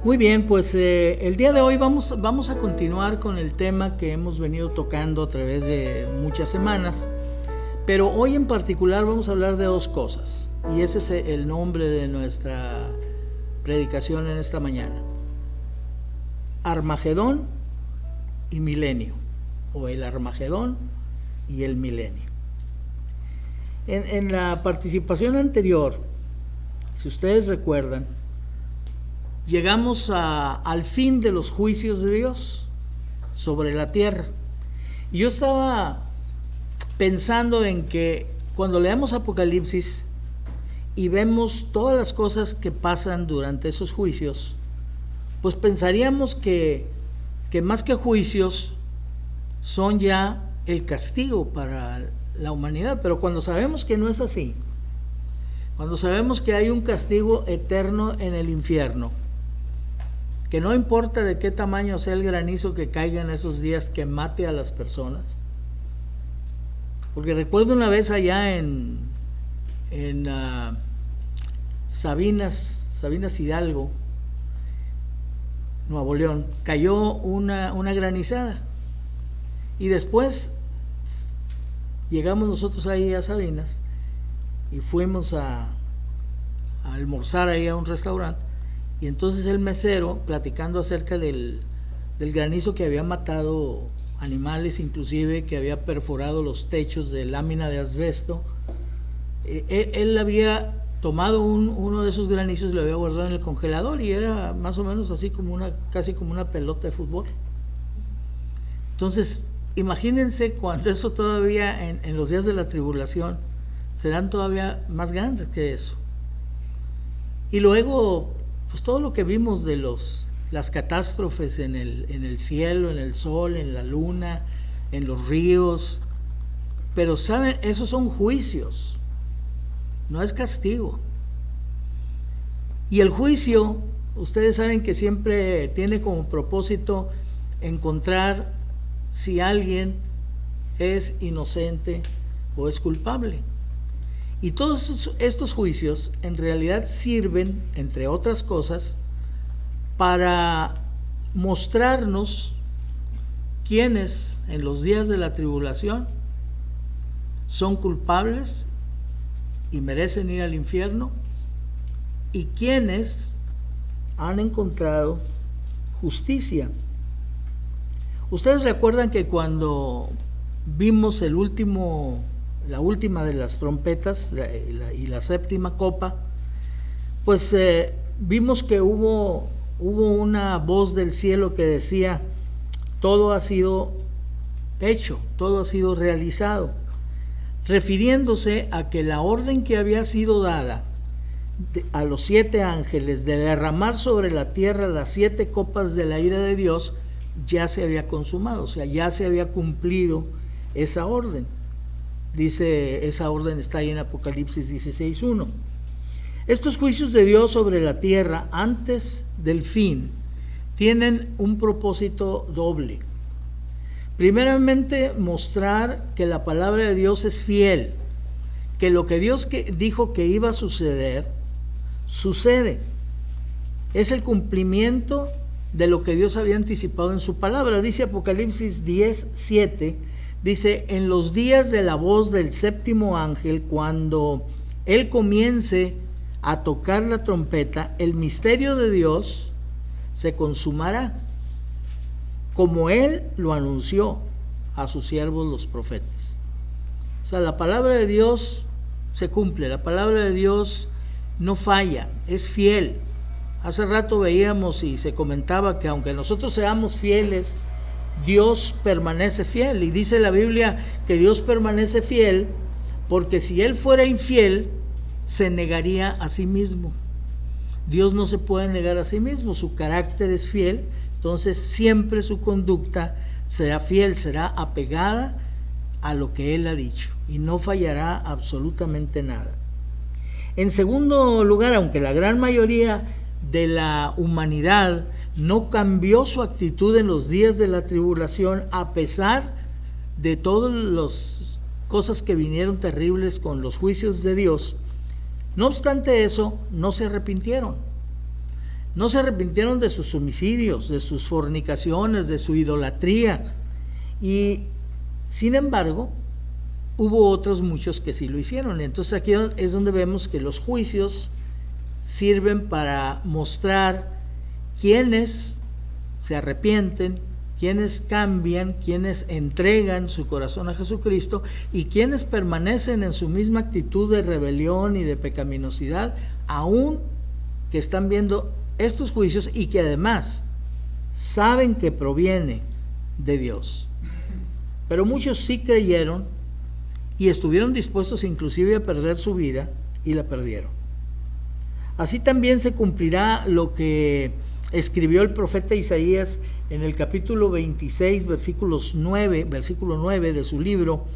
Muy bien, pues el día de hoy vamos a continuar con el tema que hemos venido tocando a través de muchas semanas, pero hoy en particular vamos a hablar de dos cosas, y ese es el nombre de nuestra predicación en esta mañana: Armagedón y milenio, o el Armagedón y el milenio. En la participación anterior, si ustedes recuerdan, llegamos al fin de los juicios de Dios sobre la tierra. Y yo estaba pensando en que cuando leemos Apocalipsis y vemos todas las cosas que pasan durante esos juicios, pues pensaríamos que más que juicios son ya el castigo para la humanidad. Pero cuando sabemos que no es así, cuando sabemos que hay un castigo eterno en el infierno, que no importa de qué tamaño sea el granizo que caiga en esos días, que mate a las personas. Porque recuerdo una vez allá en Sabinas Hidalgo, Nuevo León, cayó una granizada, y después llegamos nosotros ahí a Sabinas y fuimos a almorzar ahí a un restaurante. Y entonces el mesero, platicando acerca del granizo que había matado animales, inclusive que había perforado los techos de lámina de asbesto, él había tomado uno de esos granizos y lo había guardado en el congelador, y era más o menos así casi como una pelota de fútbol. Entonces, imagínense cuando eso todavía en los días de la tribulación serán todavía más grandes que eso. Y luego, pues todo lo que vimos de las catástrofes en el cielo, en el sol, en la luna, en los ríos. Pero saben, esos son juicios, no es castigo. Y el juicio, ustedes saben que siempre tiene como propósito encontrar si alguien es inocente o es culpable. Y todos estos juicios en realidad sirven, entre otras cosas, para mostrarnos quiénes en los días de la tribulación son culpables y merecen ir al infierno, y quiénes han encontrado justicia. Ustedes recuerdan que cuando vimos la última de las trompetas y la séptima copa, pues vimos que hubo una voz del cielo que decía: todo ha sido hecho, todo ha sido realizado, refiriéndose a que la orden que había sido dada a los 7 ángeles de derramar sobre la tierra las 7 copas de la ira de Dios ya se había consumado, o sea, ya se había cumplido esa orden. Dice, esa orden está ahí en Apocalipsis 16:1. Estos juicios de Dios sobre la tierra antes del fin tienen un propósito doble. Primeramente, mostrar que la palabra de Dios es fiel, que lo que Dios dijo que iba a suceder, sucede. Es el cumplimiento de lo que Dios había anticipado en su palabra. Dice Apocalipsis 10:7, dice: en los días de la voz del séptimo ángel, cuando él comience a tocar la trompeta, el misterio de Dios se consumará, como él lo anunció a sus siervos los profetas. O sea, la palabra de Dios se cumple, la palabra de Dios no falla, es fiel. Hace rato veíamos y se comentaba que aunque nosotros seamos fieles, Dios permanece fiel, y dice la Biblia que Dios permanece fiel porque si Él fuera infiel, se negaría a sí mismo. Dios no se puede negar a sí mismo, su carácter es fiel, entonces siempre su conducta será fiel, será apegada a lo que Él ha dicho y no fallará absolutamente nada. En segundo lugar, aunque la gran mayoría de la humanidad no cambió su actitud en los días de la tribulación, a pesar de todas las cosas que vinieron terribles con los juicios de Dios, no obstante eso, no se arrepintieron. no se arrepintieron de sus homicidios, de sus fornicaciones, de su idolatría. Y sin embargo, hubo otros muchos que sí lo hicieron. Entonces aquí es donde vemos que los juicios sirven para mostrar quiénes se arrepienten, quienes cambian, quienes entregan su corazón a Jesucristo y quienes permanecen en su misma actitud de rebelión y de pecaminosidad, aún que están viendo estos juicios y que además saben que proviene de Dios. Pero muchos sí creyeron y estuvieron dispuestos inclusive a perder su vida y la perdieron. Así también se cumplirá lo que escribió el profeta Isaías en el capítulo 26, versículo 9 de su libro.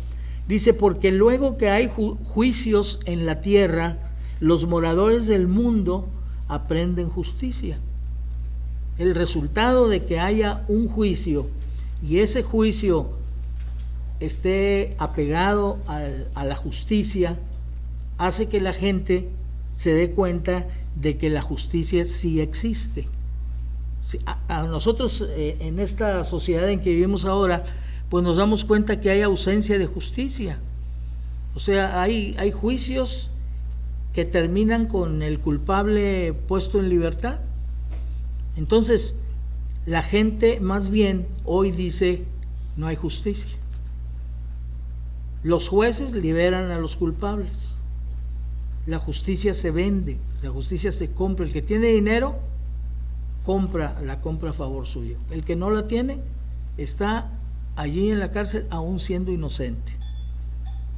Dice: porque luego que hay juicios en la tierra, los moradores del mundo aprenden justicia. El resultado de que haya un juicio y ese juicio esté apegado a la justicia, hace que la gente se dé cuenta de que la justicia sí existe. A nosotros en esta sociedad en que vivimos ahora, pues nos damos cuenta que hay ausencia de justicia. O sea, hay juicios que terminan con el culpable puesto en libertad. Entonces, la gente más bien hoy dice: no hay justicia. Los jueces liberan a los culpables. La justicia se vende, la justicia se compra. El que tiene dinero, la compra a favor suyo. El que no la tiene, está allí en la cárcel aún siendo inocente.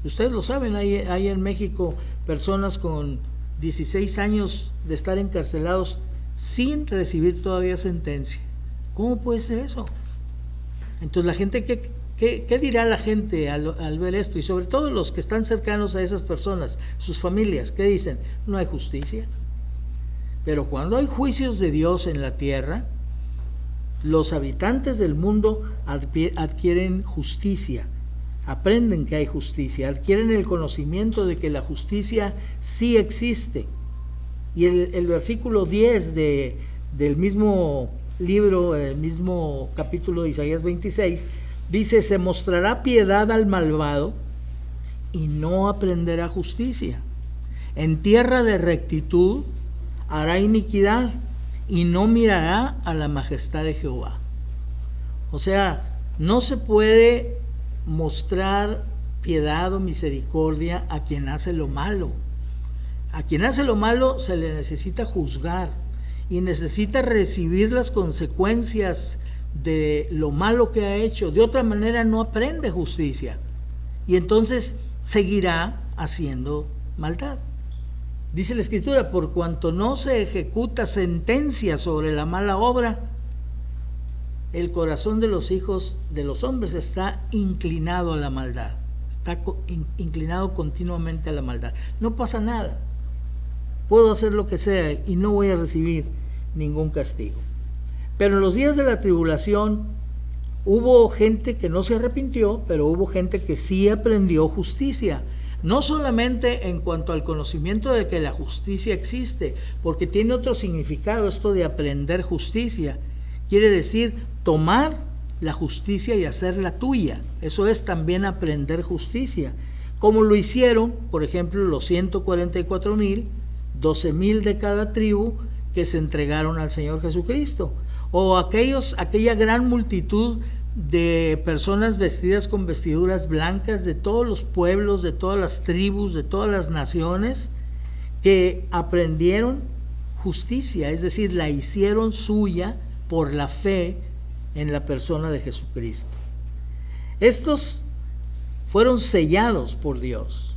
Ustedes lo saben, hay en México personas con 16 años de estar encarcelados sin recibir todavía sentencia. ¿Cómo puede ser eso? Entonces la gente, ¿qué dirá la gente al ver esto? Y sobre todo los que están cercanos a esas personas, sus familias, ¿qué dicen? No hay justicia. Pero cuando hay juicios de Dios en la tierra, los habitantes del mundo adquieren justicia, aprenden que hay justicia, adquieren el conocimiento de que la justicia sí existe. Y el versículo 10 del mismo libro, del mismo capítulo de Isaías 26, dice: se mostrará piedad al malvado y no aprenderá justicia. En tierra de rectitud hará iniquidad y no mirará a la majestad de Jehová. O sea, no se puede mostrar piedad o misericordia a quien hace lo malo. A quien hace lo malo se le necesita juzgar y necesita recibir las consecuencias de lo malo que ha hecho. De otra manera no aprende justicia y entonces seguirá haciendo maldad. Dice la Escritura: por cuanto no se ejecuta sentencia sobre la mala obra, el corazón de los hijos de los hombres está inclinado a la maldad, está inclinado continuamente a la maldad. No pasa nada, puedo hacer lo que sea y no voy a recibir ningún castigo. Pero en los días de la tribulación hubo gente que no se arrepintió, pero hubo gente que sí aprendió justicia. No solamente en cuanto al conocimiento de que la justicia existe, porque tiene otro significado esto de aprender justicia. Quiere decir tomar la justicia y hacerla tuya. Eso es también aprender justicia. Como lo hicieron, por ejemplo, los 144,000, 12,000 de cada tribu que se entregaron al Señor Jesucristo. O aquella gran multitud de personas vestidas con vestiduras blancas de todos los pueblos, de todas las tribus, de todas las naciones, que aprendieron justicia, es decir, la hicieron suya por la fe en la persona de Jesucristo. Estos fueron sellados por Dios.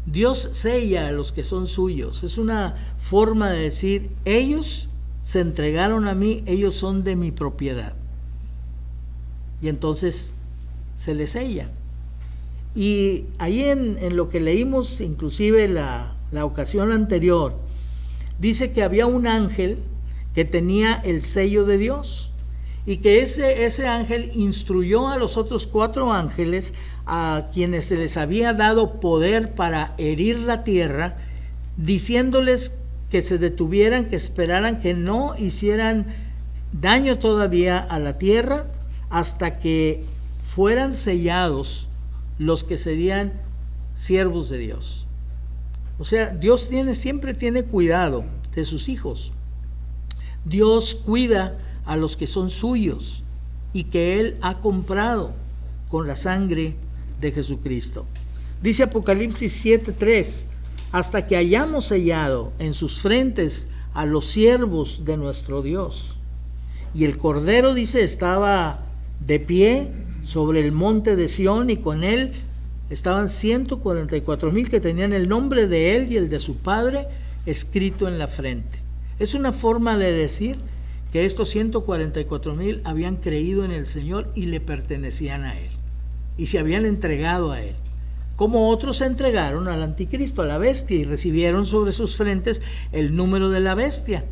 Dios sella a los que son suyos. Es una forma de decir: ellos se entregaron a mí, ellos son de mi propiedad. Y entonces se les sella. Y ahí en lo que leímos, inclusive la ocasión anterior, dice que había un ángel que tenía el sello de Dios y que ese ángel instruyó a los otros 4 ángeles a quienes se les había dado poder para herir la tierra, diciéndoles que se detuvieran, que esperaran, que no hicieran daño todavía a la tierra hasta que fueran sellados los que serían siervos de Dios. O sea, Dios siempre tiene cuidado de sus hijos. Dios cuida a los que son suyos y que Él ha comprado con la sangre de Jesucristo. Dice Apocalipsis 7:3, hasta que hayamos sellado en sus frentes a los siervos de nuestro Dios. Y el Cordero, dice, estaba de pie sobre el monte de Sión, y con él estaban 144,000 que tenían el nombre de él y el de su Padre escrito en la frente. Es una forma de decir que estos 144,000 habían creído en el Señor y le pertenecían a él, y se habían entregado a él, como otros se entregaron al anticristo, a la bestia, y recibieron sobre sus frentes el número de la bestia.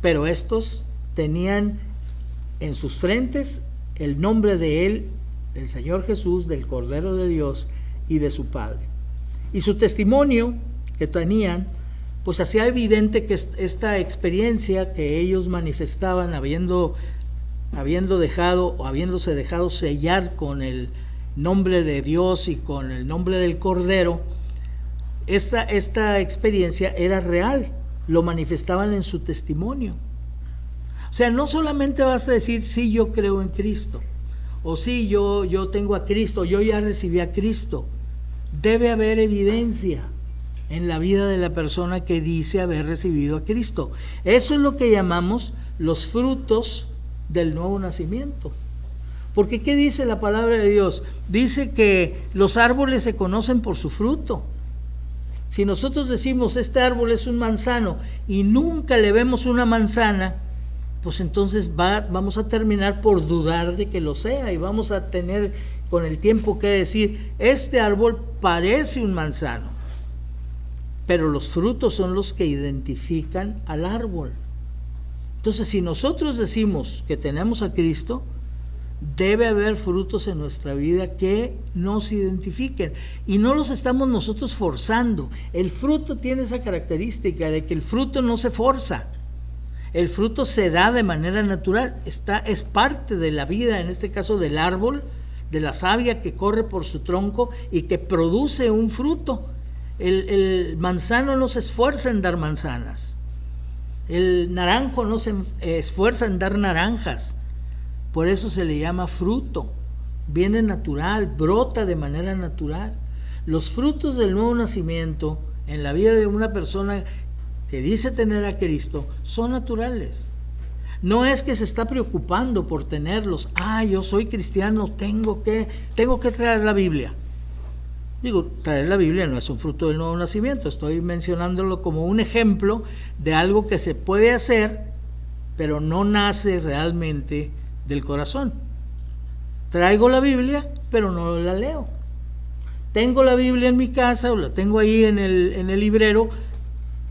Pero estos tenían en sus frentes el nombre de él, del Señor Jesús, del Cordero de Dios y de su Padre. Y su testimonio que tenían, pues hacía evidente que esta experiencia que ellos manifestaban, habiéndose dejado sellar con el nombre de Dios y con el nombre del Cordero, esta experiencia era real, lo manifestaban en su testimonio. O sea, no solamente vas a decir, sí, yo creo en Cristo, o sí, yo tengo a Cristo, yo ya recibí a Cristo. Debe haber evidencia en la vida de la persona que dice haber recibido a Cristo. Eso es lo que llamamos los frutos del nuevo nacimiento. Porque ¿qué dice la palabra de Dios? Dice que los árboles se conocen por su fruto. Si nosotros decimos, este árbol es un manzano, y nunca le vemos una manzana, pues entonces vamos a terminar por dudar de que lo sea, y vamos a tener con el tiempo que decir, este árbol parece un manzano, pero los frutos son los que identifican al árbol. Entonces, si nosotros decimos que tenemos a Cristo, debe haber frutos en nuestra vida que nos identifiquen, y no los estamos nosotros forzando. El fruto tiene esa característica de que el fruto no se forza. El fruto se da de manera natural, es parte de la vida, en este caso del árbol, de la savia que corre por su tronco y que produce un fruto. El manzano no se esfuerza en dar manzanas, el naranjo no se esfuerza en dar naranjas, por eso se le llama fruto, viene natural, brota de manera natural. Los frutos del nuevo nacimiento en la vida de una persona que dice tener a Cristo son naturales. No es que se está preocupando por tenerlos. Yo soy cristiano, tengo que traer la Biblia. Digo, traer la Biblia no es un fruto del nuevo nacimiento, estoy mencionándolo como un ejemplo de algo que se puede hacer, pero no nace realmente del corazón. Traigo la Biblia, pero no la leo. Tengo la Biblia en mi casa, o la tengo ahí en el librero,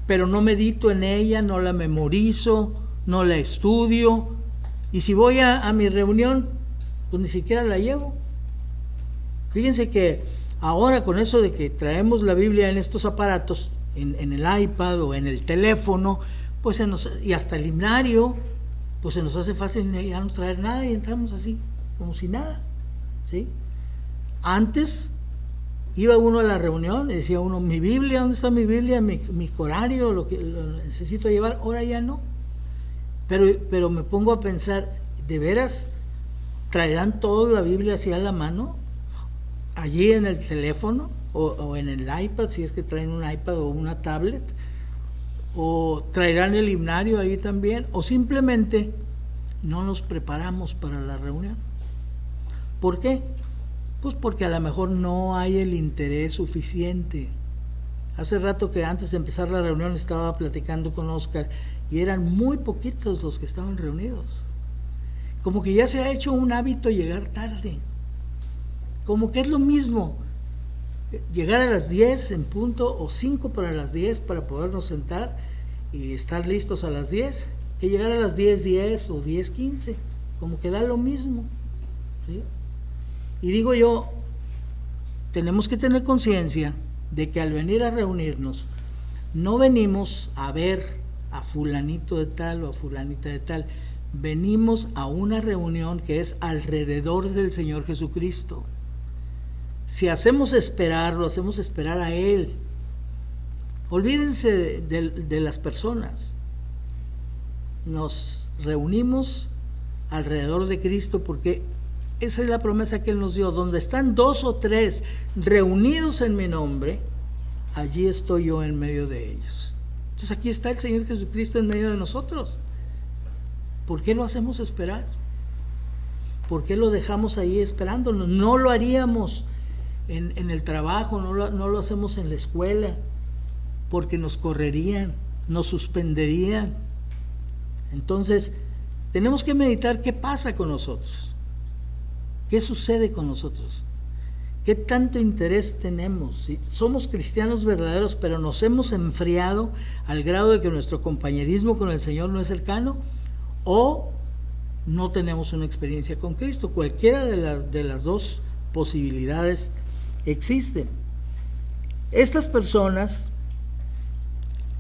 pero no medito en ella, no la memorizo, no la estudio, y si voy a mi reunión, pues ni siquiera la llevo. Fíjense que ahora con eso de que traemos la Biblia en estos aparatos, en el iPad o en el teléfono, pues y hasta el himnario, pues se nos hace fácil ya no traer nada y entramos así, como si nada, ¿sí? Antes iba uno a la reunión y decía uno, mi Biblia, ¿dónde está mi Biblia? Mi corario, lo necesito llevar. Ahora ya no. Pero me pongo a pensar, ¿de veras traerán toda la Biblia así a la mano? Allí en el teléfono o en el iPad, si es que traen un iPad o una tablet, o traerán el himnario ahí también, o simplemente no nos preparamos para la reunión. ¿Por qué? Pues porque a lo mejor no hay el interés suficiente. Hace rato que antes de empezar la reunión estaba platicando con Oscar y eran muy poquitos los que estaban reunidos. Como que ya se ha hecho un hábito llegar tarde. Como que es lo mismo llegar a las 10 en punto o 5 para las 10 para podernos sentar y estar listos a las 10, que llegar a las 10:10 o 10:15. Como que da lo mismo, ¿sí? Y digo yo, tenemos que tener conciencia de que al venir a reunirnos no venimos a ver a fulanito de tal o a fulanita de tal, venimos a una reunión que es alrededor del Señor Jesucristo. Si hacemos esperar, lo hacemos esperar a Él. Olvídense de las personas. Nos reunimos alrededor de Cristo porque esa es la promesa que Él nos dio. Donde están 2 o 3 reunidos en mi nombre, allí estoy yo en medio de ellos. Entonces aquí está el Señor Jesucristo en medio de nosotros. ¿Por qué lo hacemos esperar? ¿Por qué lo dejamos ahí esperándonos? No lo haríamos en el trabajo, no lo hacemos en la escuela, porque nos correrían, nos suspenderían. Entonces, tenemos que meditar qué pasa con nosotros, qué sucede con nosotros, qué tanto interés tenemos. ¿Sí? Somos cristianos verdaderos, pero nos hemos enfriado al grado de que nuestro compañerismo con el Señor no es cercano, o no tenemos una experiencia con Cristo. Cualquiera de las dos posibilidades existen. Estas personas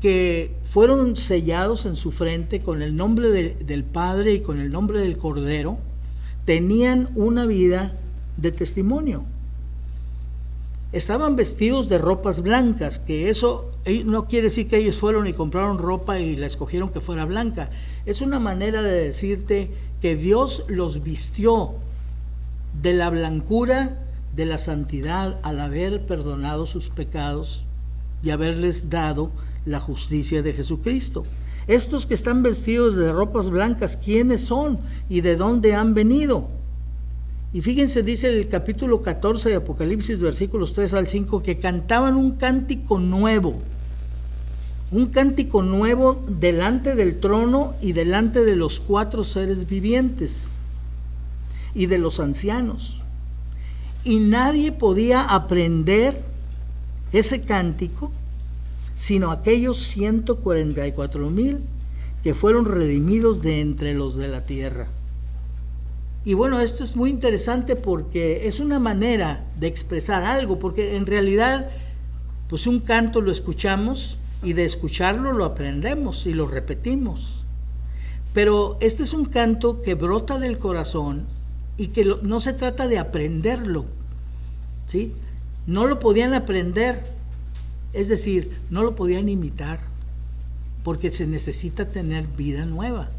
que fueron sellados en su frente con el nombre del Padre y con el nombre del Cordero, tenían una vida de testimonio. Estaban vestidos de ropas blancas, que eso no quiere decir que ellos fueron y compraron ropa y la escogieron que fuera blanca. Es una manera de decirte que Dios los vistió de la blancura, de la santidad, al haber perdonado sus pecados y haberles dado la justicia de Jesucristo. Estos que están vestidos de ropas blancas, ¿quiénes son y de dónde han venido? Y fíjense, dice el capítulo 14 de Apocalipsis, versículos 3 al 5, que cantaban un cántico nuevo delante del trono y delante de los 4 seres vivientes y de los ancianos. Y nadie podía aprender ese cántico sino aquellos 144,000 que fueron redimidos de entre los de la tierra. Y bueno, esto es muy interesante porque es una manera de expresar algo, porque en realidad, pues un canto lo escuchamos y de escucharlo lo aprendemos y lo repetimos. Pero este es un canto que brota del corazón y que no se trata de aprenderlo, ¿sí? No lo podían aprender. Es decir, no lo podían imitar, porque se necesita tener vida nueva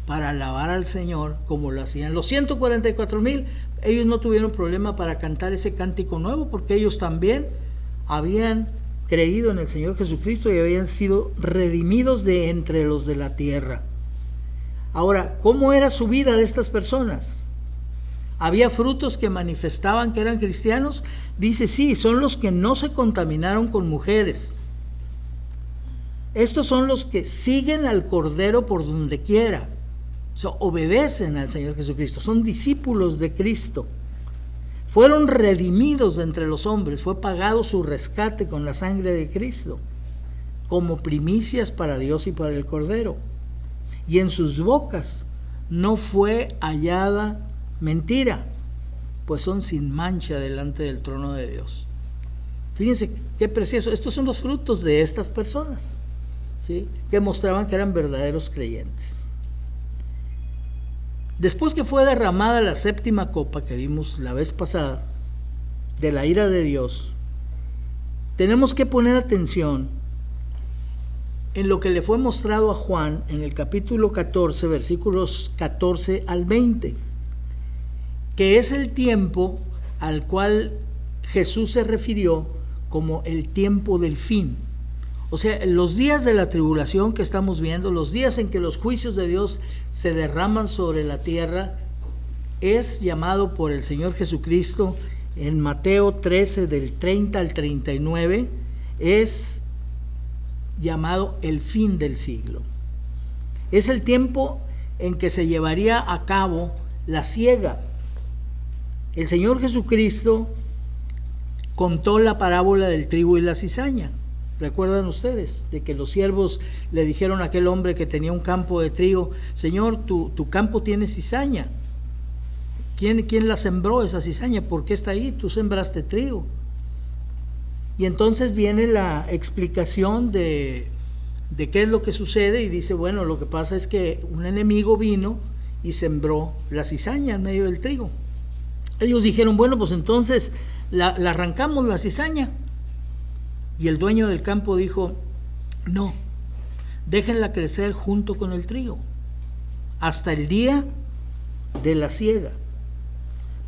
para alabar al Señor como lo hacían. Los 144,000, ellos no tuvieron problema para cantar ese cántico nuevo, porque ellos también habían creído en el Señor Jesucristo y habían sido redimidos de entre los de la tierra. Ahora, ¿cómo era su vida de estas personas? ¿Había frutos que manifestaban que eran cristianos? Dice, sí, son los que no se contaminaron con mujeres. Estos son los que siguen al Cordero por donde quiera. O sea, obedecen al Señor Jesucristo, son discípulos de Cristo. Fueron redimidos de entre los hombres, fue pagado su rescate con la sangre de Cristo, como primicias para Dios y para el Cordero. Y en sus bocas no fue hallada mentira, pues son sin mancha delante del trono de Dios. Fíjense qué precioso. Estos son los frutos de estas personas, ¿sí? Que mostraban que eran verdaderos creyentes. Después que fue derramada la 7ª copa que vimos la vez pasada de la ira de Dios, tenemos que poner atención en lo que le fue mostrado a Juan en el capítulo 14, versículos 14 al 20, que es el tiempo al cual Jesús se refirió como el tiempo del fin. O sea, los días de la tribulación que estamos viendo, los días en que los juicios de Dios se derraman sobre la tierra, es llamado por el Señor Jesucristo en Mateo 13, del 30 al 39, es llamado el fin del siglo. Es el tiempo en que se llevaría a cabo la siega. El Señor Jesucristo contó la parábola del trigo y la cizaña. ¿Recuerdan ustedes? De que los siervos le dijeron a aquel hombre que tenía un campo de trigo: Señor, tu campo tiene cizaña. ¿Quién la sembró esa cizaña? ¿Por qué está ahí? Tú sembraste trigo. Y entonces viene la explicación de qué es lo que sucede, y dice, bueno, lo que pasa es que un enemigo vino y sembró la cizaña en medio del trigo. Ellos dijeron, bueno, pues entonces la arrancamos la cizaña. Y el dueño del campo dijo, no, déjenla crecer junto con el trigo hasta el día de la siega.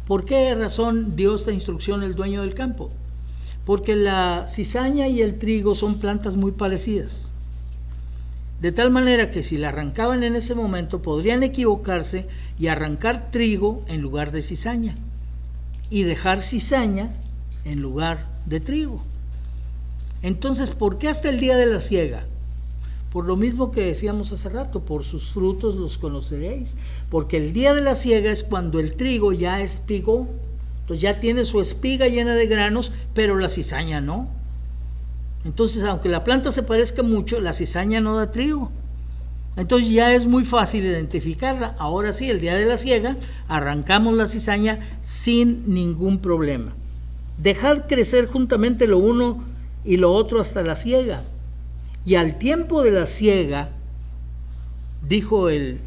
¿Por qué razón dio esta instrucción el dueño del campo? Porque la cizaña y el trigo son plantas muy parecidas, de tal manera que si la arrancaban en ese momento podrían equivocarse y arrancar trigo en lugar de cizaña y dejar cizaña en lugar de trigo. Entonces, ¿por qué hasta el día de la siega? Por lo mismo que decíamos hace rato, por sus frutos los conoceréis, porque el día de la siega es cuando el trigo ya espigó, entonces ya tiene su espiga llena de granos, pero la cizaña no. Entonces, aunque la planta se parezca mucho, la cizaña no da trigo. Entonces ya es muy fácil identificarla. Ahora sí, el día de la siega, arrancamos la cizaña sin ningún problema. Dejad crecer juntamente lo uno y lo otro hasta la siega. Y al tiempo de la siega, dijo el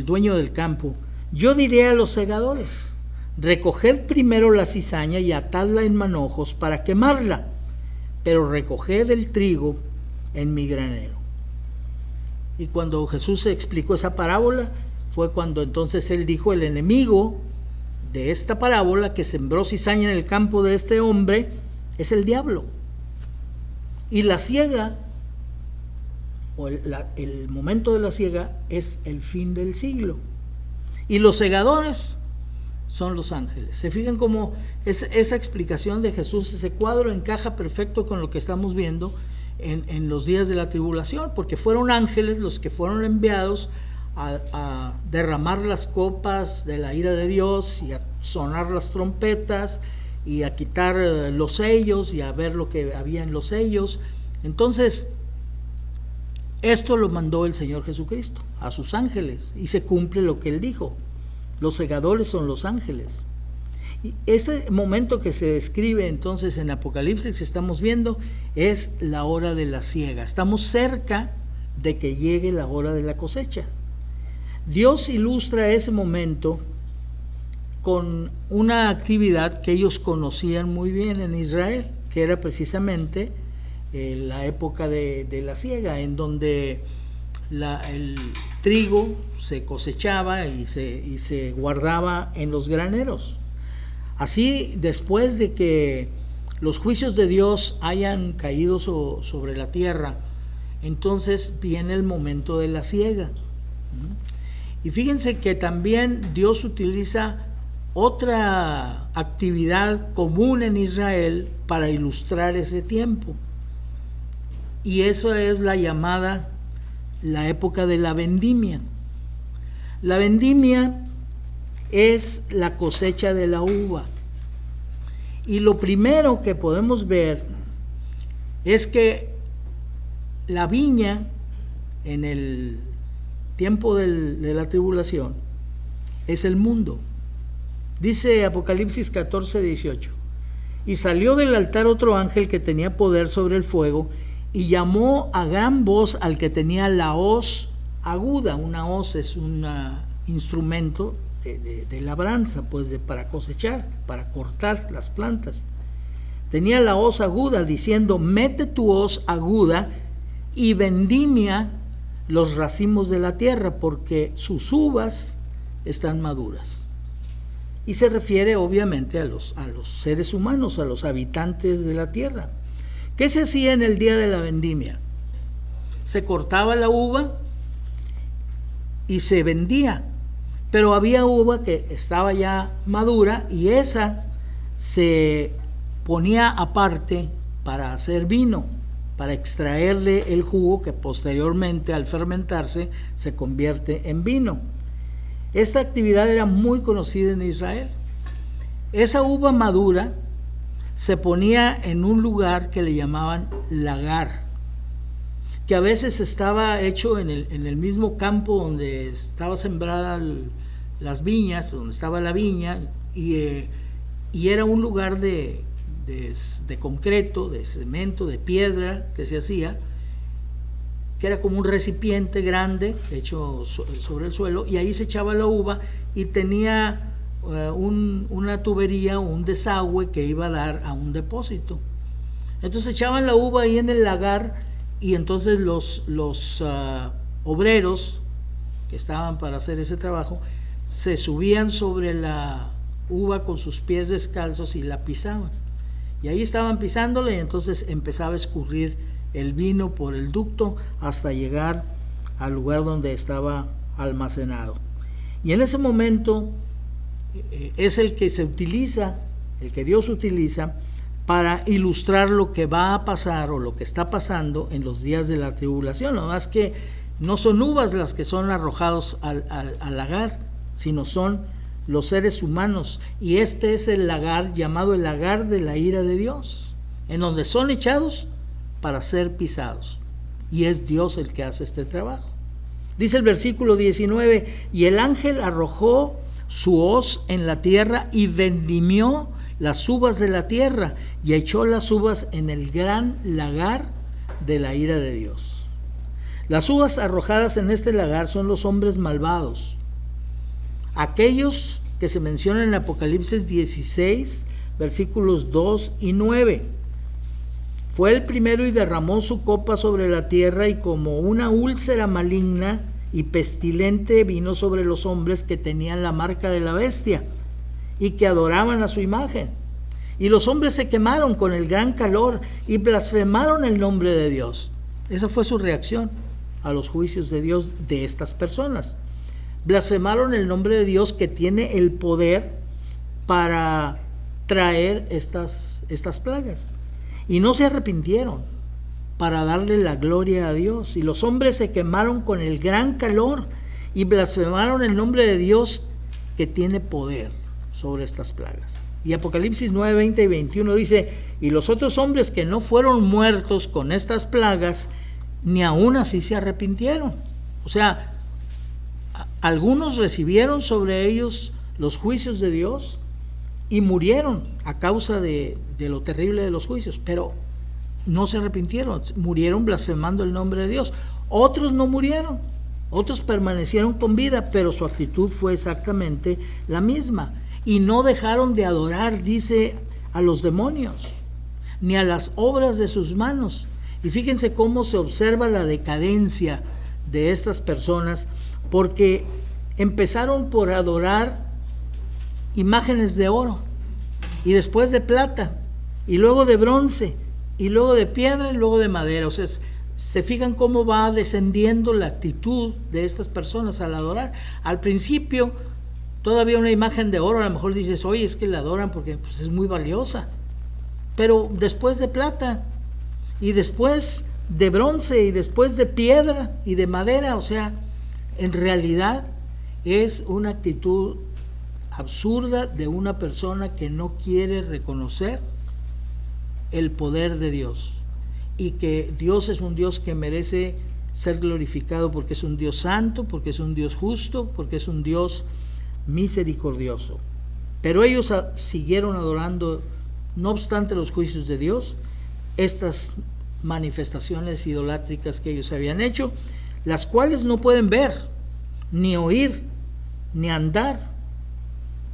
dueño del campo, yo diré a los segadores, recoged primero la cizaña y atadla en manojos para quemarla, pero recoged el trigo en mi granero. Y cuando Jesús explicó esa parábola, fue cuando entonces él dijo, el enemigo de esta parábola que sembró cizaña en el campo de este hombre es el diablo. Y la siega, o el momento de la siega, es el fin del siglo. Y los segadores son los ángeles. Se fijan cómo esa explicación de Jesús, ese cuadro encaja perfecto con lo que estamos viendo en los días de la tribulación, porque fueron ángeles los que fueron enviados a derramar las copas de la ira de Dios y a sonar las trompetas y a quitar los sellos y a ver lo que había en los sellos. Entonces, esto lo mandó el Señor Jesucristo a sus ángeles y se cumple lo que él dijo. Los segadores son los ángeles. Y este momento que se describe entonces en Apocalipsis que estamos viendo es la hora de la siega. Estamos cerca de que llegue la hora de la cosecha. Dios ilustra ese momento con una actividad que ellos conocían muy bien en Israel, que era precisamente la época de la siega, en donde el trigo se cosechaba y se guardaba en los graneros. Así, después de que los juicios de Dios hayan caído sobre la tierra, entonces viene el momento de la siega. Y fíjense que también Dios utiliza otra actividad común en Israel para ilustrar ese tiempo. Y eso es la llamada la época de la vendimia. La vendimia es la cosecha de la uva. Y lo primero que podemos ver es que la viña en el tiempo de la tribulación es el mundo. Dice Apocalipsis 14:18, y salió del altar otro ángel que tenía poder sobre el fuego y llamó a gran voz al que tenía la hoz aguda. Una hoz es un instrumento de labranza, pues para cosechar, para cortar las plantas. Tenía la hoz aguda diciendo, mete tu hoz aguda y vendimia los racimos de la tierra, porque sus uvas están maduras. Y se refiere obviamente a los seres humanos, a los habitantes de la tierra. ¿Qué se hacía en el día de la vendimia? Se cortaba la uva y se vendía, pero había uva que estaba ya madura y esa se ponía aparte para hacer vino, para extraerle el jugo que posteriormente al fermentarse se convierte en vino. Esta actividad era muy conocida en Israel. Esa uva madura se ponía en un lugar que le llamaban lagar, que a veces estaba hecho en el mismo campo donde estaba sembrada las viñas, donde estaba la viña, y era un lugar de de concreto, de cemento, de piedra que se hacía, que era como un recipiente grande hecho sobre el suelo, y ahí se echaba la uva y tenía una tubería o un desagüe que iba a dar a un depósito. Entonces echaban la uva ahí en el lagar, y entonces los obreros que estaban para hacer ese trabajo se subían sobre la uva con sus pies descalzos y la pisaban, y ahí estaban pisándola, y entonces empezaba a escurrir el vino por el ducto hasta llegar al lugar donde estaba almacenado. Y en ese momento es el que se utiliza, el que Dios utiliza para ilustrar lo que va a pasar o lo que está pasando en los días de la tribulación. Nada más que no son uvas las que son arrojados al lagar, sino son los seres humanos, y este es el lagar llamado el lagar de la ira de Dios, en donde son echados para ser pisados, y es Dios el que hace este trabajo. Dice el versículo 19: y el ángel arrojó su hoz en la tierra y vendimió las uvas de la tierra, y echó las uvas en el gran lagar de la ira de Dios. Las uvas arrojadas en este lagar son los hombres malvados, aquellos que se mencionan en Apocalipsis 16, versículos 2 y 9. Fue el primero y derramó su copa sobre la tierra, y como una úlcera maligna y pestilente vino sobre los hombres que tenían la marca de la bestia y que adoraban a su imagen. Y los hombres se quemaron con el gran calor y blasfemaron el nombre de Dios. Esa fue su reacción a los juicios de Dios de estas personas. Blasfemaron el nombre de Dios, que tiene el poder para traer estas plagas. Y no se arrepintieron para darle la gloria a Dios. Y los hombres se quemaron con el gran calor y blasfemaron el nombre de Dios, que tiene poder sobre estas plagas. Y Apocalipsis 9, 20 y 21 dice: y los otros hombres que no fueron muertos con estas plagas, ni aún así se arrepintieron. O sea, algunos recibieron sobre ellos los juicios de Dios y murieron a causa de lo terrible de los juicios, pero no se arrepintieron, murieron blasfemando el nombre de Dios. Otros no murieron, otros permanecieron con vida, pero su actitud fue exactamente la misma, y no dejaron de adorar, dice, a los demonios, ni a las obras de sus manos. Y fíjense cómo se observa la decadencia de estas personas, porque empezaron por adorar imágenes de oro, y después de plata, y luego de bronce, y luego de piedra, y luego de madera. O sea, se fijan cómo va descendiendo la actitud de estas personas al adorar. Al principio, todavía una imagen de oro, a lo mejor dices, oye, es que la adoran porque pues, es muy valiosa. Pero después de plata, y después de bronce, y después de piedra y de madera, o sea, en realidad es una actitud absurda de una persona que no quiere reconocer el poder de Dios, y que Dios es un Dios que merece ser glorificado, porque es un Dios santo, porque es un Dios justo, porque es un Dios misericordioso. Pero ellos siguieron adorando, no obstante los juicios de Dios, estas manifestaciones idolátricas que ellos habían hecho, las cuales no pueden ver, ni oír, ni andar,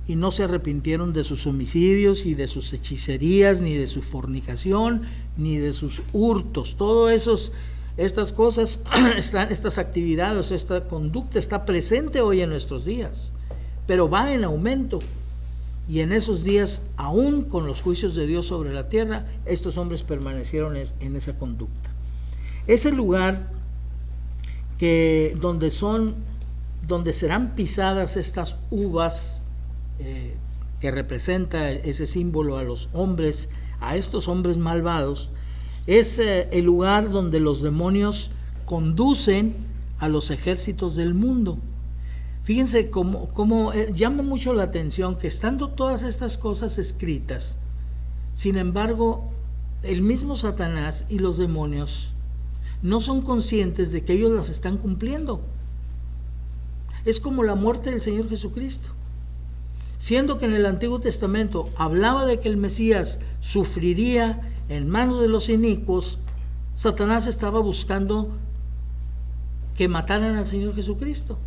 y no se arrepintieron de sus homicidios y de sus hechicerías, ni de su fornicación, ni de sus hurtos. Estas cosas, estas actividades, esta conducta está presente hoy en nuestros días, pero va en aumento. Y en esos días, aún con los juicios de Dios sobre la tierra, estos hombres permanecieron en esa conducta. Ese lugar donde serán pisadas estas uvas, que representa ese símbolo a los hombres, a estos hombres malvados, es el lugar donde los demonios conducen a los ejércitos del mundo. Fíjense cómo llama mucho la atención que, estando todas estas cosas escritas, sin embargo, el mismo Satanás y los demonios no son conscientes de que ellos las están cumpliendo. Es como la muerte del Señor Jesucristo. siendo que en el Antiguo Testamento hablaba de que el Mesías sufriría en manos de los inicuos, Satanás estaba buscando que mataran al Señor Jesucristo,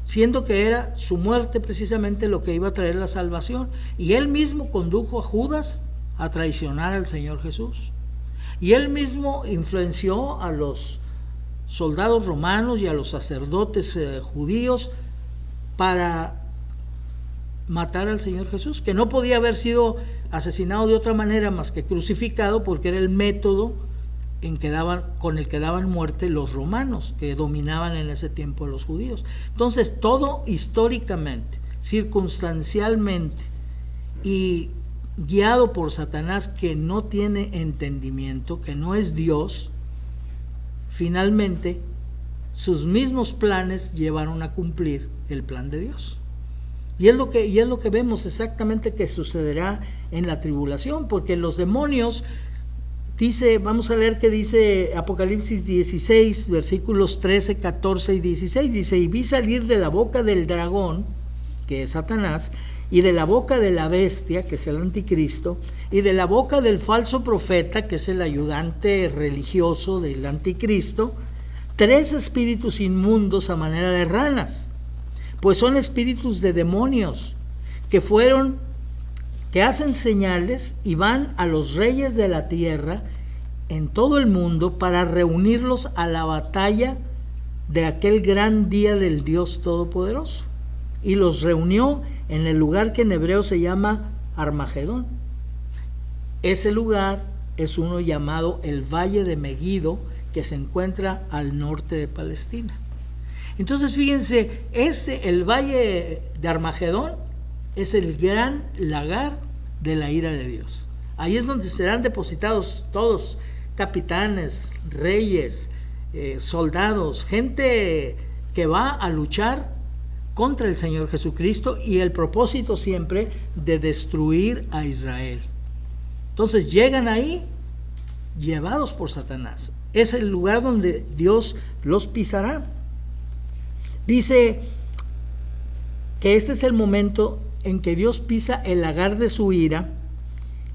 siendo que era su muerte precisamente lo que iba a traer la salvación. Y él mismo condujo a Judas a traicionar al Señor Jesús. Y él mismo influenció a los soldados romanos y a los sacerdotes judíos para matar al Señor Jesús, que no podía haber sido asesinado de otra manera más que crucificado, porque era el método con el que daban muerte los romanos, que dominaban en ese tiempo a los judíos. Entonces, todo históricamente, circunstancialmente y guiado por Satanás, que no tiene entendimiento, que no es Dios, finalmente sus mismos planes llevaron a cumplir el plan de Dios. Y es lo que vemos exactamente que sucederá en la tribulación, porque los demonios, dice, vamos a leer que dice Apocalipsis 16, versículos 13, 14 y 16, dice: y vi salir de la boca del dragón, que es Satanás, y de la boca de la bestia, que es el anticristo, y de la boca del falso profeta, que es el ayudante religioso del anticristo, 3 espíritus inmundos a manera de ranas, pues son espíritus de demonios, que hacen señales y van a los reyes de la tierra en todo el mundo para reunirlos a la batalla de aquel gran día del Dios Todopoderoso. Y los reunió en el lugar que en hebreo se llama Armagedón. Ese lugar es uno llamado el Valle de Megido, que se encuentra al norte de Palestina. Entonces, fíjense, el Valle de Armagedón es el gran lagar de la ira de Dios. Ahí es donde serán depositados todos, capitanes, reyes, soldados, gente que va a luchar contra el Señor Jesucristo, y el propósito siempre de destruir a Israel. Entonces llegan ahí llevados por Satanás. Es el lugar donde Dios los pisará. Dice que este es el momento en que Dios pisa el lagar de su ira,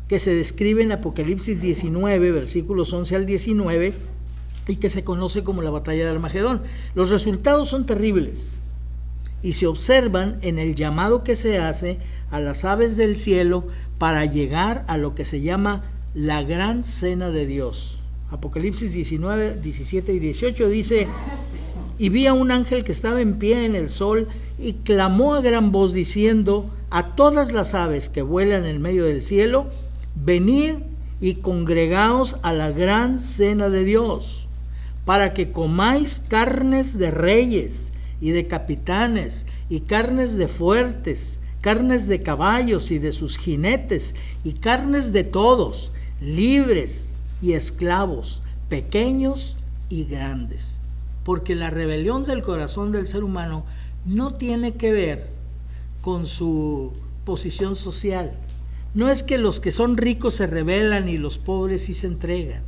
que se describe en Apocalipsis 19, versículos 11 al 19, y que se conoce como la batalla de Armagedón. Los resultados son terribles y se observan en el llamado que se hace a las aves del cielo para llegar a lo que se llama la gran cena de Dios. Apocalipsis 19, 17 y 18 dice: y vi a un ángel que estaba en pie en el sol y clamó a gran voz diciendo a todas las aves que vuelan en medio del cielo: venid y congregaos a la gran cena de Dios, para que comáis carnes de reyes y de capitanes, y carnes de fuertes, carnes de caballos y de sus jinetes, y carnes de todos, libres y esclavos, pequeños y grandes. Porque la rebelión del corazón del ser humano no tiene que ver con su posición social. No es que los que son ricos se rebelan y los pobres sí se entregan.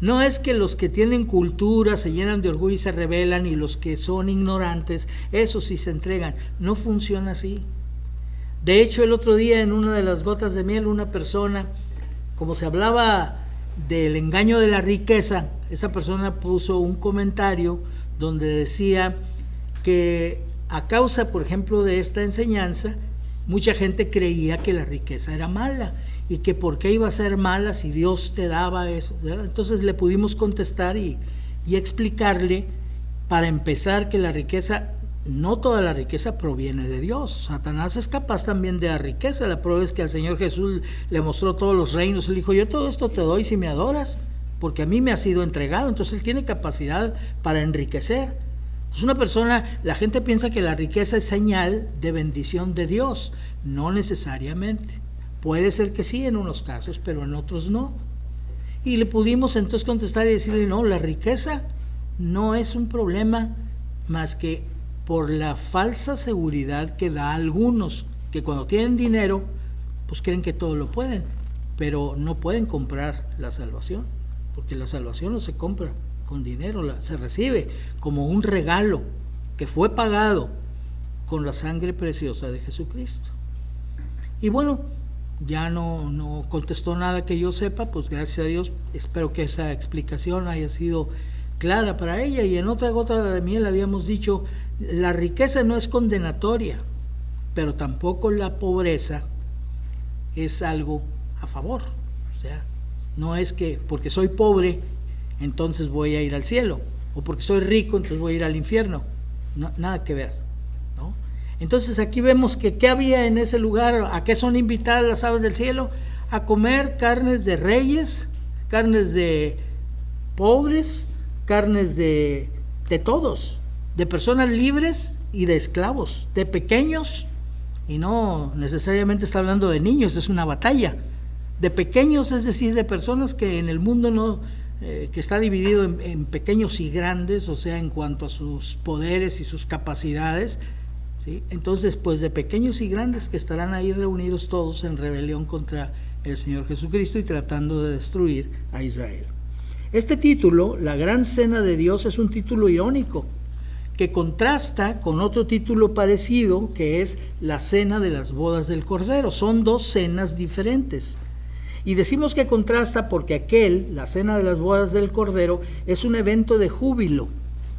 No es que los que tienen cultura se llenan de orgullo y se rebelan, y los que son ignorantes, esos sí se entregan. No funciona así. De hecho, el otro día en una de las gotas de miel, una persona, como se hablaba del engaño de la riqueza, esa persona puso un comentario donde decía que a causa, por ejemplo, de esta enseñanza, mucha gente creía que la riqueza era mala, y que por qué iba a ser mala si Dios te daba eso, ¿verdad? Entonces le pudimos contestar y explicarle, para empezar, que la riqueza, no toda la riqueza proviene de Dios. Satanás es capaz también de dar riqueza. La prueba es que al Señor Jesús le mostró todos los reinos. Él dijo: yo todo esto te doy si me adoras, porque a mí me ha sido entregado. Entonces él tiene capacidad para enriquecer. Entonces una persona, la gente piensa que la riqueza es señal de bendición de Dios. No necesariamente. Puede ser que sí en unos casos, pero en otros no. Y le pudimos entonces contestar y decirle: no, la riqueza no es un problema más que por la falsa seguridad que da a algunos, que cuando tienen dinero, pues creen que todo lo pueden, pero no pueden comprar la salvación, porque la salvación no se compra con dinero, se recibe como un regalo que fue pagado con la sangre preciosa de Jesucristo. Y bueno, ya no contestó nada que yo sepa, pues gracias a Dios, espero que esa explicación haya sido clara para ella. Y en otra gota de miel habíamos dicho, la riqueza no es condenatoria, pero tampoco la pobreza es algo a favor. O sea, no es que porque soy pobre, entonces voy a ir al cielo, o porque soy rico, entonces voy a ir al infierno. No, nada que ver, ¿no? Entonces aquí vemos que ¿qué había en ese lugar? ¿A qué son invitadas las aves del cielo? A comer carnes de reyes, carnes de pobres, carnes de todos, de personas libres y de esclavos, de pequeños, y no necesariamente está hablando de niños, es una batalla, de pequeños, es decir, de personas que en el mundo no, que está dividido en pequeños y grandes, o sea, en cuanto a sus poderes y sus capacidades, ¿sí? Entonces, pues de pequeños y grandes que estarán ahí reunidos todos en rebelión contra el Señor Jesucristo y tratando de destruir a Israel. Este título, la gran cena de Dios, es un título irónico que contrasta con otro título parecido que es la cena de las bodas del Cordero. Son dos cenas diferentes. Y decimos que contrasta porque la cena de las bodas del Cordero, es un evento de júbilo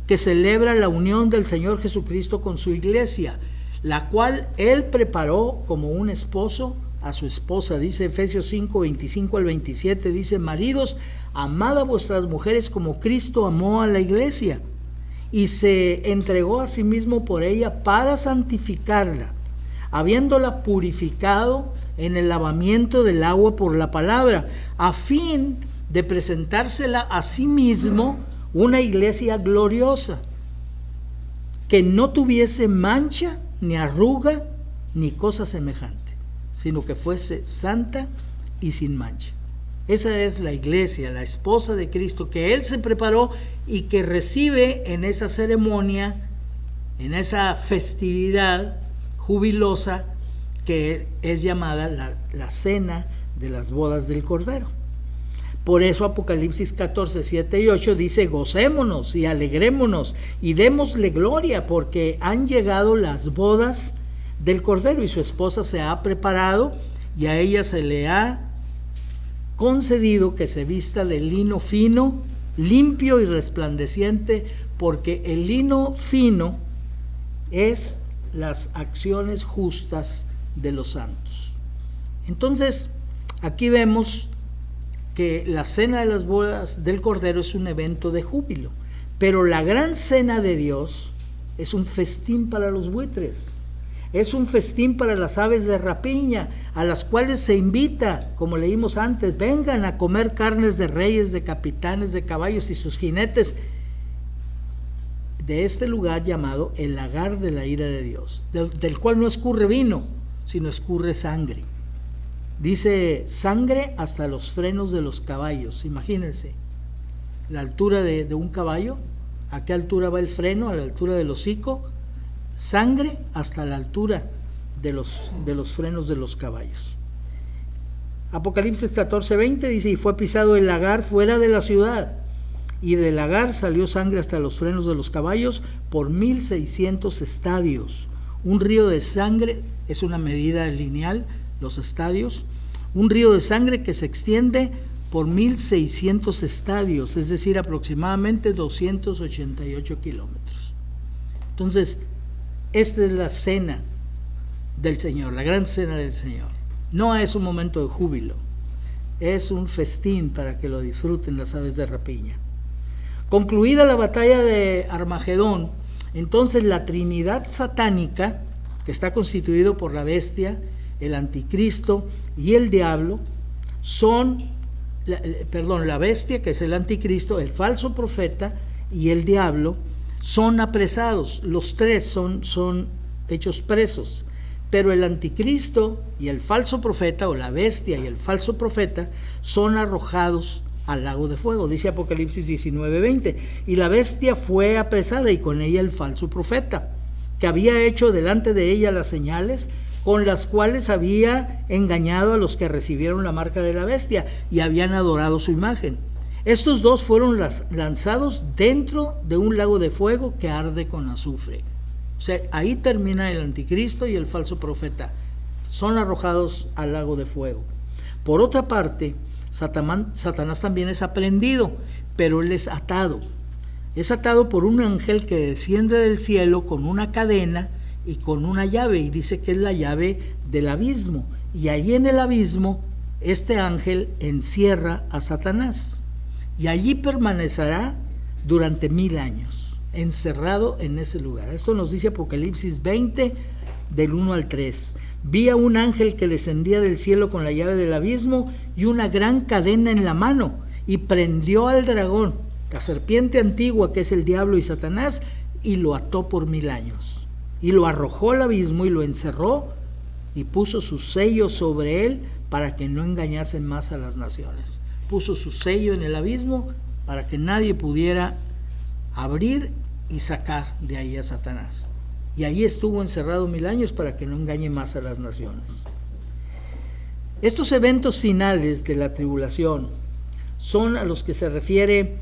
que celebra la unión del Señor Jesucristo con su iglesia, la cual Él preparó como un esposo a su esposa. Dice Efesios 5, 25 al 27, dice: maridos, amad a vuestras mujeres como Cristo amó a la iglesia y se entregó a sí mismo por ella para santificarla, habiéndola purificado en el lavamiento del agua por la palabra, a fin de presentársela a sí mismo una iglesia gloriosa, que no tuviese mancha, ni arruga, ni cosa semejante, sino que fuese santa y sin mancha. Esa es la iglesia, la esposa de Cristo, que Él se preparó y que recibe en esa ceremonia, en esa festividad jubilosa que es llamada la cena de las bodas del Cordero. Por eso Apocalipsis 14, 7 y 8 dice: gocémonos y alegrémonos y démosle gloria, porque han llegado las bodas del Cordero y su esposa se ha preparado, y a ella se le ha concedido que se vista de lino fino, limpio y resplandeciente, porque el lino fino es las acciones justas de los santos. Entonces, aquí vemos que la cena de las bodas del Cordero es un evento de júbilo, pero la gran cena de Dios es un festín para los buitres, es un festín para las aves de rapiña, a las cuales se invita, como leímos antes: vengan a comer carnes de reyes, de capitanes, de caballos y sus jinetes, de este lugar llamado el lagar de la ira de Dios, del cual no escurre vino, sino escurre sangre. Dice: sangre hasta los frenos de los caballos. Imagínense la altura de un caballo. ¿A qué altura va el freno? A la altura del hocico. Sangre hasta la altura de los frenos de los caballos. Apocalipsis 14, 20 dice: y fue pisado el lagar fuera de la ciudad, y del lagar salió sangre hasta los frenos de los caballos por 1600 estadios. Un río de sangre es una medida lineal, los estadios. Un río de sangre que se extiende por 1600 estadios, es decir, aproximadamente 288 kilómetros. Entonces, esta es la cena del Señor, la gran cena del Señor. No es un momento de júbilo, es un festín para que lo disfruten las aves de rapiña. Concluida la batalla de Armagedón, entonces la Trinidad satánica, que está constituido por la bestia, el anticristo y el diablo, la bestia, que es el anticristo, el falso profeta y el diablo, son apresados. Los tres son hechos presos, pero el anticristo y el falso profeta, o la bestia y el falso profeta, son arrojados al lago de fuego. Dice Apocalipsis 19:20, y la bestia fue apresada y con ella el falso profeta, que había hecho delante de ella las señales con las cuales había engañado a los que recibieron la marca de la bestia y habían adorado su imagen. Estos dos fueron lanzados dentro de un lago de fuego que arde con azufre. O sea, ahí termina el anticristo y el falso profeta. son arrojados al lago de fuego. Por otra parte, Satanás también es aprehendido, pero él es atado. Es atado por un ángel que desciende del cielo con una cadena y con una llave, y dice que es la llave del abismo. Y ahí en el abismo, este ángel encierra a Satanás. Y allí permanecerá durante 1000 años, encerrado en ese lugar. Esto nos dice Apocalipsis 20, del 1 al 3. Vi a un ángel que descendía del cielo con la llave del abismo y una gran cadena en la mano, y prendió al dragón, la serpiente antigua que es el diablo y Satanás, y lo ató por 1000 años. Y lo arrojó al abismo y lo encerró, y puso su sello sobre él para que no engañasen más a las naciones. Puso su sello en el abismo para que nadie pudiera abrir y sacar de ahí a Satanás. Y ahí estuvo encerrado 1000 años para que no engañe más a las naciones. Estos eventos finales de la tribulación son a los que se refiere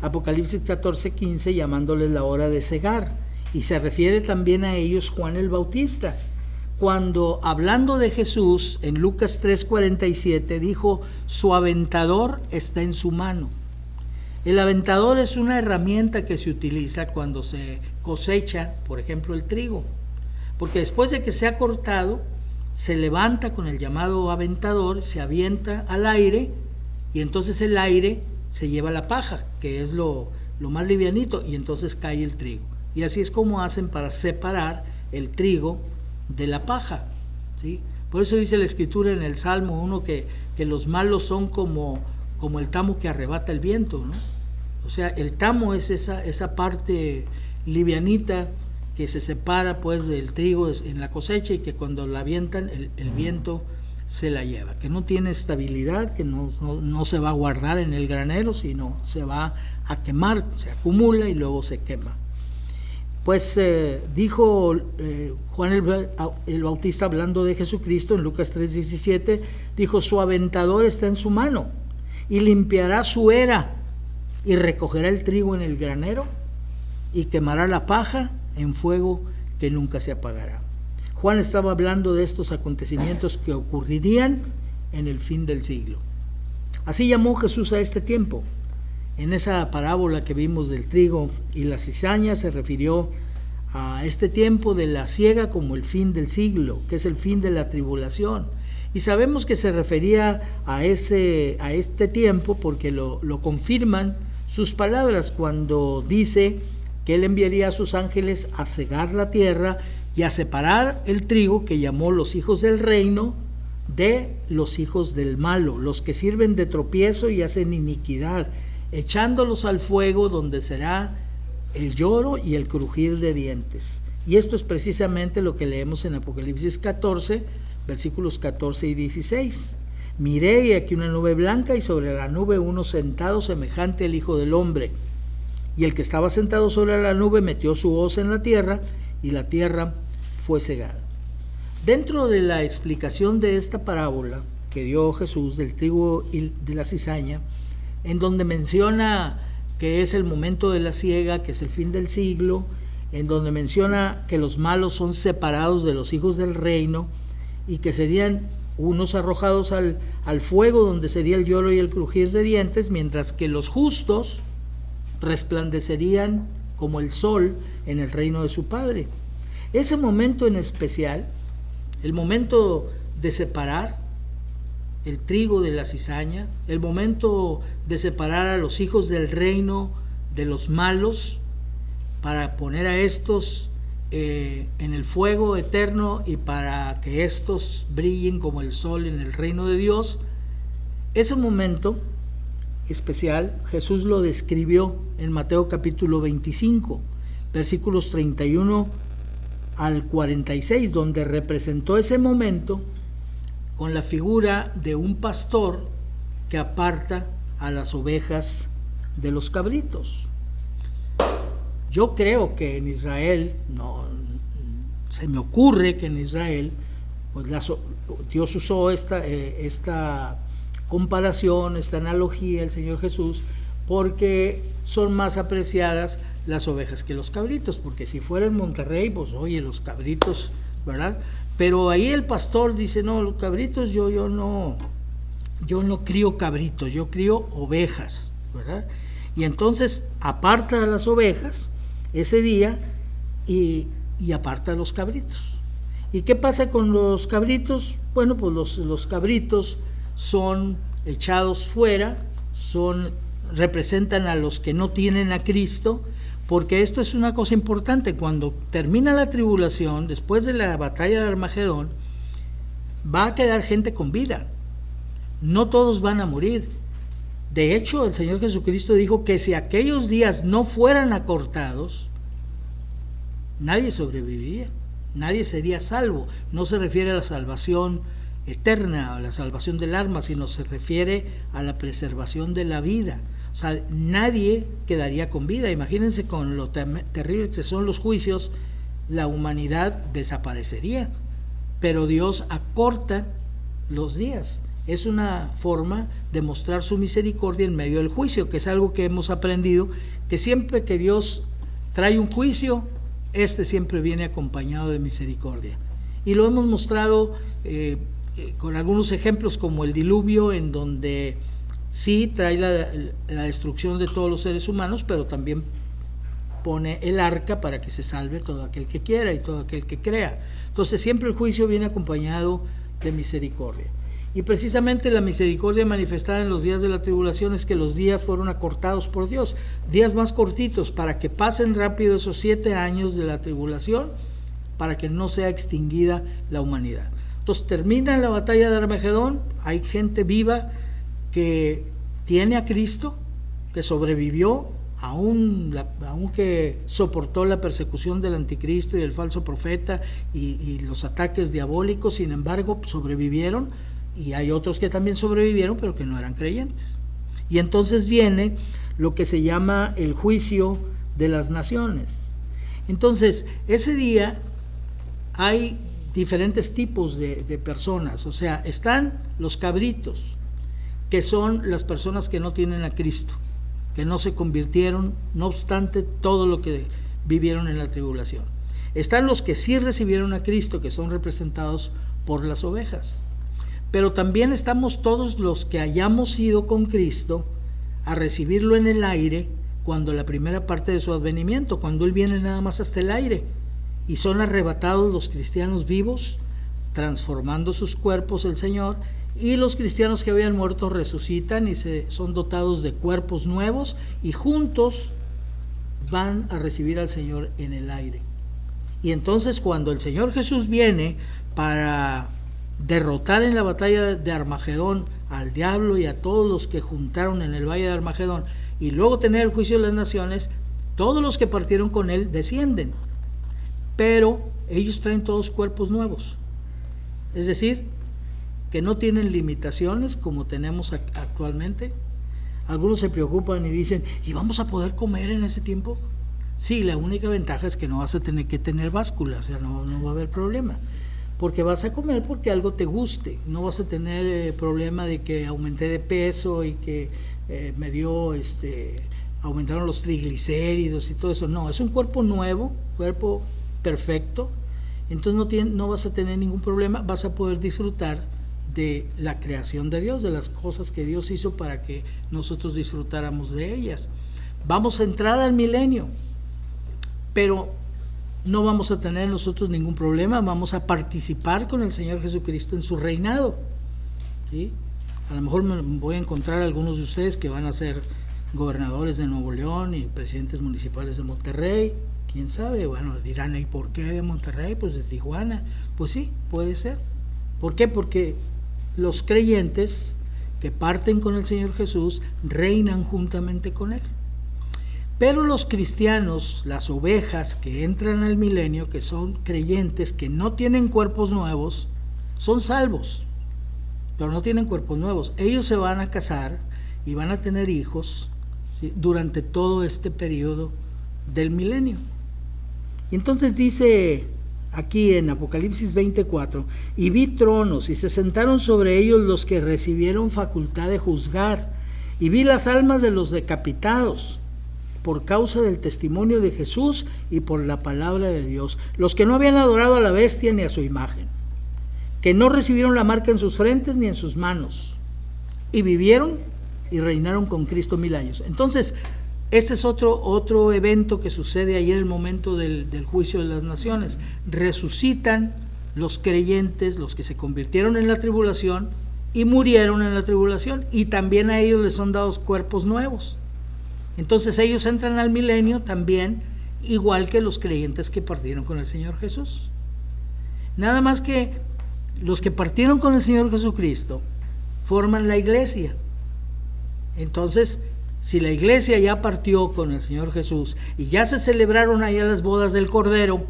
Apocalipsis 14:15, llamándoles la hora de cegar, y se refiere también a ellos Juan el Bautista, cuando hablando de Jesús en Lucas 3:47 dijo: su aventador está en su mano. El aventador es una herramienta que se utiliza cuando se cosecha, por ejemplo, el trigo, porque después de que se ha cortado, se levanta con el llamado aventador, se avienta al aire, y entonces el aire se lleva la paja, que es lo más livianito, y entonces cae el trigo. Y así es como hacen para separar el trigo de la paja, ¿sí? Por eso dice la Escritura en el Salmo 1 que los malos son como el tamo que arrebata el viento, ¿no? O sea, el tamo es esa parte livianita que se separa pues del trigo en la cosecha, y que cuando la avientan el viento se la lleva, que no tiene estabilidad, que no se va a guardar en el granero, sino se va a quemar, se acumula y luego se quema. Pues dijo Juan el Bautista, hablando de Jesucristo en Lucas 3:17, dijo: su aventador está en su mano, y limpiará su era, y recogerá el trigo en el granero, y quemará la paja en fuego que nunca se apagará. Juan estaba hablando de estos acontecimientos que ocurrirían en el fin del siglo. Así llamó Jesús a este tiempo. En esa parábola que vimos del trigo y la cizaña se refirió a este tiempo de la siega como el fin del siglo, que es el fin de la tribulación. Y sabemos que se refería a este tiempo porque lo confirman sus palabras cuando dice que él enviaría a sus ángeles a cegar la tierra y a separar el trigo, que llamó los hijos del reino, de los hijos del malo, los que sirven de tropiezo y hacen iniquidad, echándolos al fuego, donde será el lloro y el crujir de dientes. Y esto es precisamente lo que leemos en Apocalipsis 14, versículos 14 y 16. Miré, y aquí una nube blanca, y sobre la nube uno sentado semejante al Hijo del Hombre. Y el que estaba sentado sobre la nube metió su hoz en la tierra, y la tierra fue cegada. Dentro de la explicación de esta parábola que dio Jesús del trigo y de la cizaña, en donde menciona que es el momento de la siega, que es el fin del siglo, en donde menciona que los malos son separados de los hijos del reino y que serían unos arrojados al fuego, donde sería el lloro y el crujir de dientes, mientras que los justos resplandecerían como el sol en el reino de su Padre. Ese momento en especial, el momento de separar el trigo de la cizaña, el momento de separar a los hijos del reino de los malos, para poner a estos en el fuego eterno y para que estos brillen como el sol en el reino de Dios. Ese momento especial Jesús lo describió en Mateo capítulo 25, versículos 31 al 46, donde representó ese momento con la figura de un pastor que aparta a las ovejas de los cabritos. Yo creo que en Israel, no se me ocurre que en Israel, pues Dios usó esta comparación, esta analogía, el Señor Jesús, porque son más apreciadas las ovejas que los cabritos, porque si fuera en Monterrey, pues oye, los cabritos, ¿verdad? Pero ahí el pastor dice, no, los cabritos, yo no crío cabritos, yo crío ovejas, ¿verdad? Y entonces aparta a las ovejas ese día y aparta a los cabritos. ¿Y qué pasa con los cabritos? Bueno, pues los cabritos son echados fuera, representan a los que no tienen a Cristo, porque esto es una cosa importante. Cuando termina la tribulación, después de la batalla de Armagedón, va a quedar gente con vida. No todos van a morir. De hecho, el Señor Jesucristo dijo que si aquellos días no fueran acortados, nadie sobreviviría, nadie sería salvo. No se refiere a la salvación eterna, a la salvación del alma, sino se refiere a la preservación de la vida. O sea, nadie quedaría con vida. Imagínense con lo terrible que son los juicios, la humanidad desaparecería. Pero Dios acorta los días. Es una forma de mostrar su misericordia en medio del juicio, que es algo que hemos aprendido, que siempre que Dios trae un juicio, siempre viene acompañado de misericordia. Y lo hemos mostrado con algunos ejemplos, como el diluvio, en donde sí trae la destrucción de todos los seres humanos, pero también pone el arca para que se salve todo aquel que quiera y todo aquel que crea. Entonces siempre el juicio viene acompañado de misericordia. Y precisamente la misericordia manifestada en los días de la tribulación es que los días fueron acortados por Dios, días más cortitos, para que pasen rápido esos 7 años de la tribulación, para que no sea extinguida la humanidad. Entonces termina la batalla de Armagedón, hay gente viva que tiene a Cristo, que sobrevivió, aunque soportó la persecución del anticristo y del falso profeta y los ataques diabólicos, sin embargo sobrevivieron. Y hay otros que también sobrevivieron, pero que no eran creyentes. Y entonces viene lo que se llama el juicio de las naciones. Entonces, ese día hay diferentes tipos de personas. O sea, están los cabritos, que son las personas que no tienen a Cristo, que no se convirtieron, no obstante todo lo que vivieron en la tribulación. Están los que sí recibieron a Cristo, que son representados por las ovejas. Pero también estamos todos los que hayamos ido con Cristo a recibirlo en el aire, cuando la primera parte de su advenimiento, cuando Él viene nada más hasta el aire, y son arrebatados los cristianos vivos, transformando sus cuerpos el Señor, y los cristianos que habían muerto resucitan y son dotados de cuerpos nuevos, y juntos van a recibir al Señor en el aire. Y entonces cuando el Señor Jesús viene para derrotar en la batalla de Armagedón al diablo y a todos los que juntaron en el valle de Armagedón, y luego tener el juicio de las naciones, todos los que partieron con Él descienden, pero ellos traen todos cuerpos nuevos, es decir, que no tienen limitaciones como tenemos actualmente. Algunos se preocupan y dicen, ¿y vamos a poder comer en ese tiempo? Sí, la única ventaja es que no vas a tener que tener báscula, o sea, no va a haber problema, porque vas a comer porque algo te guste, no vas a tener problema de que aumenté de peso y que aumentaron los triglicéridos y todo eso. No, es un cuerpo nuevo, cuerpo perfecto, entonces no vas a tener ningún problema, vas a poder disfrutar de la creación de Dios, de las cosas que Dios hizo para que nosotros disfrutáramos de ellas. Vamos a entrar al milenio, pero no vamos a tener nosotros ningún problema, vamos a participar con el Señor Jesucristo en su reinado, ¿sí? A lo mejor me voy a encontrar algunos de ustedes que van a ser gobernadores de Nuevo León y presidentes municipales de Monterrey, quién sabe. Bueno, dirán, ¿y por qué de Monterrey? Pues de Tijuana. Pues sí, puede ser. ¿Por qué? Porque los creyentes que parten con el Señor Jesús reinan juntamente con Él. Pero los cristianos, las ovejas que entran al milenio, que son creyentes, que no tienen cuerpos nuevos, son salvos, pero no tienen cuerpos nuevos. Ellos se van a casar y van a tener hijos, ¿sí?, durante todo este periodo del milenio. Y entonces dice aquí en Apocalipsis 24, y vi tronos y se sentaron sobre ellos los que recibieron facultad de juzgar, y vi las almas de los decapitados por causa del testimonio de Jesús y por la palabra de Dios, los que no habían adorado a la bestia ni a su imagen. que no recibieron la marca en sus frentes ni en sus manos, y vivieron y reinaron con Cristo 1000 años. Entonces, este es otro evento que sucede ahí en el momento del juicio de las naciones. Resucitan los creyentes, los que se convirtieron en la tribulación y murieron en la tribulación, y también a ellos les son dados cuerpos nuevos. Entonces ellos entran al milenio también, igual que los creyentes que partieron con el Señor Jesús. Nada más que los que partieron con el Señor Jesucristo forman la iglesia. Entonces, si la iglesia ya partió con el Señor Jesús y ya se celebraron allá las bodas del Cordero,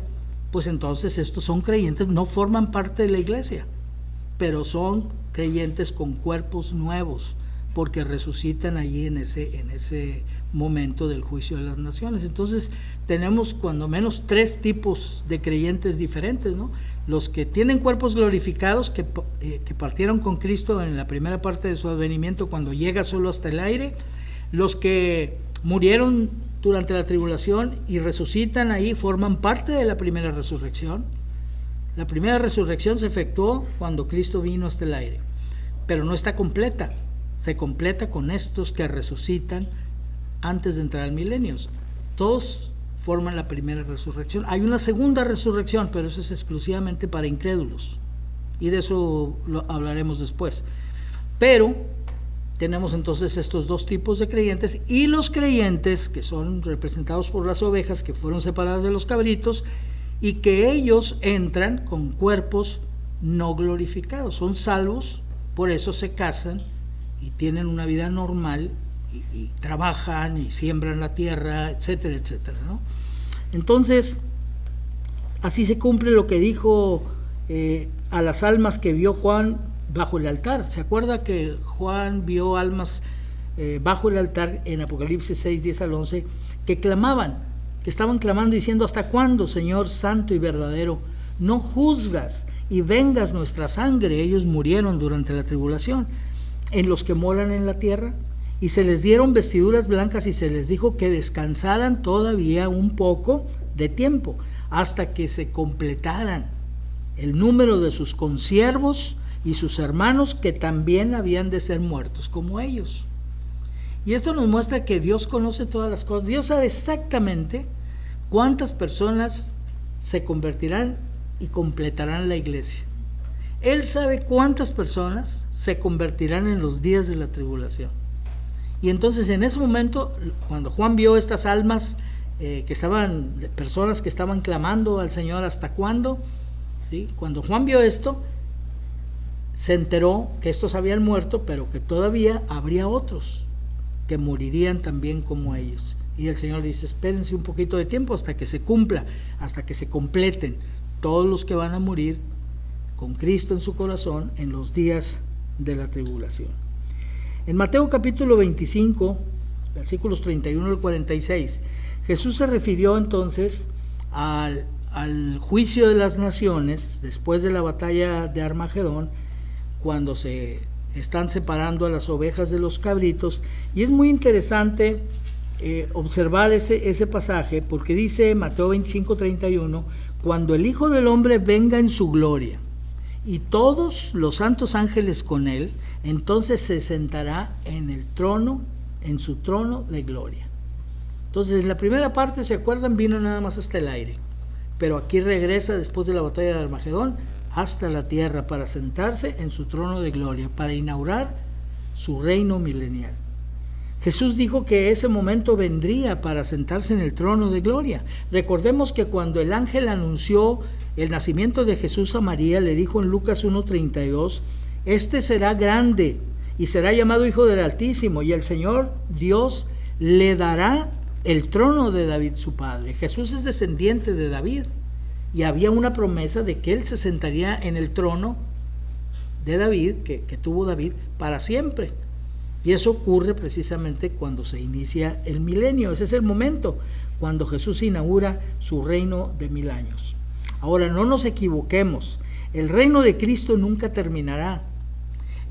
pues entonces estos son creyentes, no forman parte de la iglesia, pero son creyentes con cuerpos nuevos, porque resucitan allí en ese momento del juicio de las naciones. Entonces tenemos cuando menos 3 tipos de creyentes diferentes, ¿no? Los que tienen cuerpos glorificados, que partieron con Cristo en la primera parte de su advenimiento, cuando llega solo hasta el aire; los que murieron durante la tribulación y resucitan ahí, forman parte de la primera resurrección. La primera resurrección se efectuó cuando Cristo vino hasta el aire, pero no está completa. Se completa con estos que resucitan antes de entrar al milenio. Todos forman la primera resurrección. Hay una segunda resurrección, pero eso es exclusivamente para incrédulos, y de eso lo hablaremos después. Pero tenemos entonces estos 2 tipos de creyentes, y los creyentes que son representados por las ovejas que fueron separadas de los cabritos, y que ellos entran con cuerpos no glorificados, son salvos, por eso se casan y tienen una vida normal, y trabajan y siembran la tierra, etcétera, etcétera, ¿no? Entonces, así se cumple lo que dijo a las almas que vio Juan bajo el altar. ¿Se acuerda que Juan vio almas bajo el altar en Apocalipsis 6, 10 al 11, que clamaban, que estaban clamando diciendo: ¿hasta cuándo, Señor santo y verdadero, no juzgas y vengas nuestra sangre? Ellos murieron durante la tribulación, en los que moran en la tierra, y se les dieron vestiduras blancas, y se les dijo que descansaran todavía un poco de tiempo, hasta que se completaran el número de sus consiervos y sus hermanos, que también habían de ser muertos como ellos. Y esto nos muestra que Dios conoce todas las cosas. Dios sabe exactamente cuántas personas se convertirán y completarán la iglesia. Él sabe cuántas personas se convertirán en los días de la tribulación. Y entonces en ese momento, cuando Juan vio estas almas personas que estaban clamando al Señor: ¿hasta cuándo? ¿Sí? Cuando Juan vio esto, se enteró que estos habían muerto, pero que todavía habría otros que morirían también como ellos. Y el Señor dice: espérense un poquito de tiempo hasta que se cumpla, hasta que se completen todos los que van a morir con Cristo en su corazón en los días de la tribulación. En Mateo capítulo 25, versículos 31 al 46, Jesús se refirió entonces al juicio de las naciones después de la batalla de Armagedón, cuando se están separando a las ovejas de los cabritos. Y es muy interesante observar ese pasaje, porque dice Mateo 25, 31: cuando el Hijo del Hombre venga en su gloria y todos los santos ángeles con él, entonces se sentará en el trono, en su trono de gloria. Entonces en la primera parte, ¿se acuerdan? Vino nada más hasta el aire, pero aquí regresa después de la batalla de Armagedón hasta la tierra para sentarse en su trono de gloria, para inaugurar su reino milenial. Jesús dijo que ese momento vendría para sentarse en el trono de gloria. Recordemos que cuando el ángel anunció el nacimiento de Jesús a María, le dijo en Lucas 1:32: este será grande y será llamado Hijo del Altísimo, y el Señor Dios le dará el trono de David su padre. Jesús es descendiente de David, y había una promesa de que él se sentaría en el trono de David, que tuvo David, para siempre. Y eso ocurre precisamente cuando se inicia el milenio. Ese es el momento cuando Jesús inaugura su reino de 1000 años. Ahora, no nos equivoquemos, el reino de Cristo nunca terminará.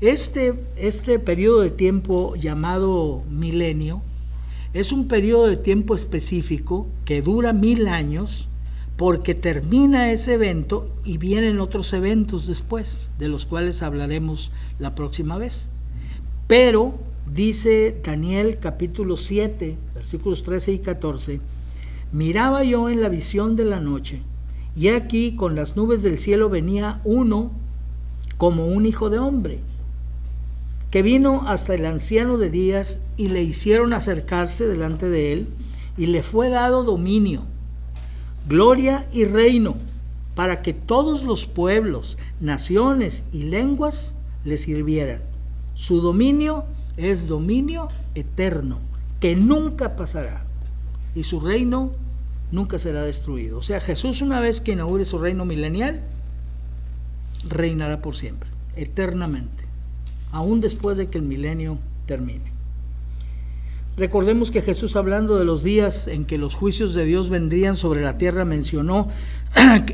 Este periodo de tiempo llamado milenio es un periodo de tiempo específico que dura 1000 años, porque termina ese evento y vienen otros eventos después, de los cuales hablaremos la próxima vez. Pero dice Daniel capítulo 7, versículos 13 y 14, miraba yo en la visión de la noche, y aquí con las nubes del cielo venía uno como un hijo de hombre, que vino hasta el anciano de días y le hicieron acercarse delante de él, y le fue dado dominio, gloria y reino, para que todos los pueblos, naciones y lenguas le sirvieran. Su dominio es dominio eterno, que nunca pasará, y su reino nunca será destruido. O sea, Jesús, una vez que inaugure su reino milenial, reinará por siempre, eternamente, aún después de que el milenio termine. Recordemos que Jesús, hablando de los días en que los juicios de Dios vendrían sobre la tierra, mencionó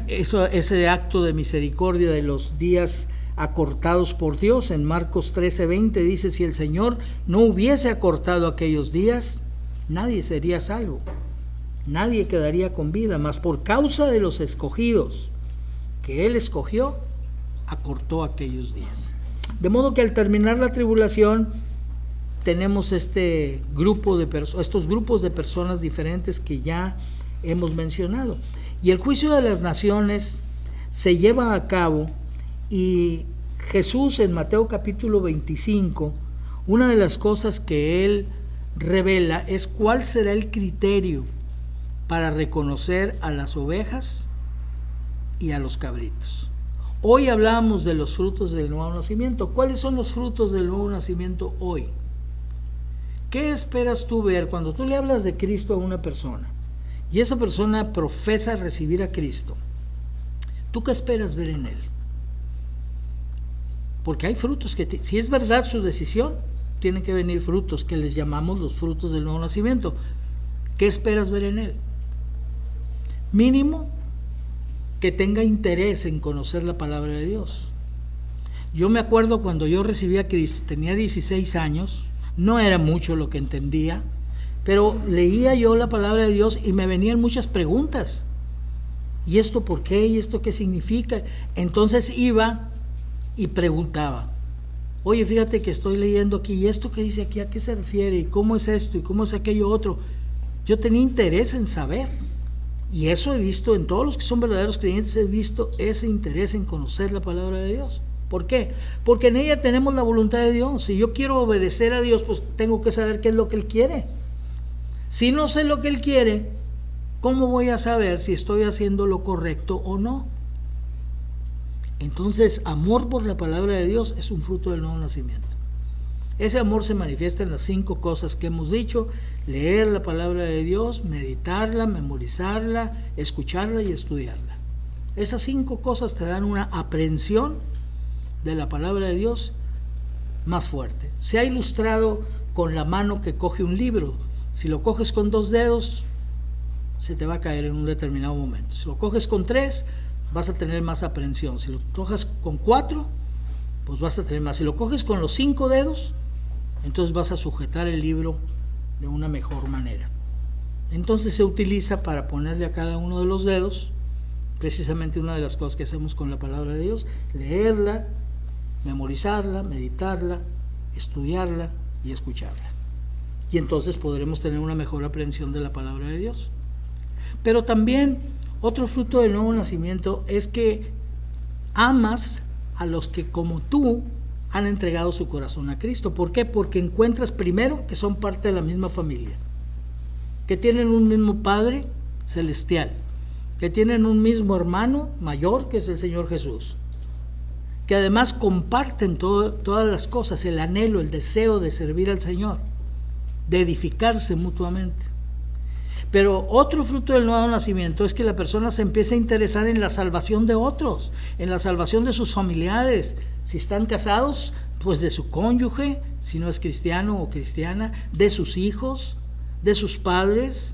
ese acto de misericordia de los días acortados por Dios. En Marcos 13:20 dice: si el Señor no hubiese acortado aquellos días, nadie sería salvo, nadie quedaría con vida, mas por causa de los escogidos que Él escogió, acortó aquellos días. De modo que al terminar la tribulación tenemos estos grupos de personas diferentes que ya hemos mencionado. Y el juicio de las naciones se lleva a cabo, y Jesús en Mateo capítulo 25, una de las cosas que Él revela es cuál será el criterio para reconocer a las ovejas y a los cabritos. Hoy hablábamos de los frutos del nuevo nacimiento. ¿Cuáles son los frutos del nuevo nacimiento hoy? ¿Qué esperas tú ver cuando tú le hablas de Cristo a una persona y esa persona profesa recibir a Cristo? ¿Tú qué esperas ver en él? Porque hay frutos que, si es verdad su decisión, tienen que venir frutos que les llamamos los frutos del nuevo nacimiento. ¿Qué esperas ver en él? Mínimo que tenga interés en conocer la palabra de Dios. Yo me acuerdo cuando yo recibí a Cristo, tenía 16 años, no era mucho lo que entendía, pero leía yo la palabra de Dios y me venían muchas preguntas. ¿Y esto por qué? ¿Y esto qué significa? Entonces iba y preguntaba: oye, fíjate que estoy leyendo aquí, ¿y esto que dice aquí a qué se refiere? ¿Y cómo es esto? ¿Y cómo es aquello otro? Yo tenía interés en saber. Y eso he visto en todos los que son verdaderos creyentes, he visto ese interés en conocer la palabra de Dios. ¿Por qué? Porque en ella tenemos la voluntad de Dios. Si yo quiero obedecer a Dios, pues tengo que saber qué es lo que Él quiere. Si no sé lo que Él quiere, ¿cómo voy a saber si estoy haciendo lo correcto o no? Entonces, amor por la palabra de Dios es un fruto del nuevo nacimiento. Ese amor se manifiesta en las 5 cosas que hemos dicho: leer la palabra de Dios, meditarla, memorizarla, escucharla y estudiarla. Esas 5 cosas te dan una aprehensión de la palabra de Dios más fuerte. Se ha ilustrado con la mano que coge un libro. Si lo coges con 2 dedos, se te va a caer en un determinado momento. Si lo coges con 3, vas a tener más aprehensión. Si lo coges con 4, pues vas a tener más. Si lo coges con los 5 dedos, entonces vas a sujetar el libro de una mejor manera. Entonces se utiliza para ponerle a cada uno de los dedos, precisamente una de las cosas que hacemos con la palabra de Dios: leerla, memorizarla, meditarla, estudiarla y escucharla. Y entonces podremos tener una mejor aprehensión de la palabra de Dios. Pero también otro fruto del nuevo nacimiento es que amas a los que, como tú, han entregado su corazón a Cristo. ¿Por qué? Porque encuentras primero que son parte de la misma familia, que tienen un mismo Padre celestial, que tienen un mismo hermano mayor, que es el Señor Jesús, que además comparten todas las cosas, el anhelo, el deseo de servir al Señor, de edificarse mutuamente. Pero otro fruto del nuevo nacimiento es que la persona se empieza a interesar en la salvación de otros, en la salvación de sus familiares. Si están casados, pues de su cónyuge, si no es cristiano o cristiana, de sus hijos, de sus padres,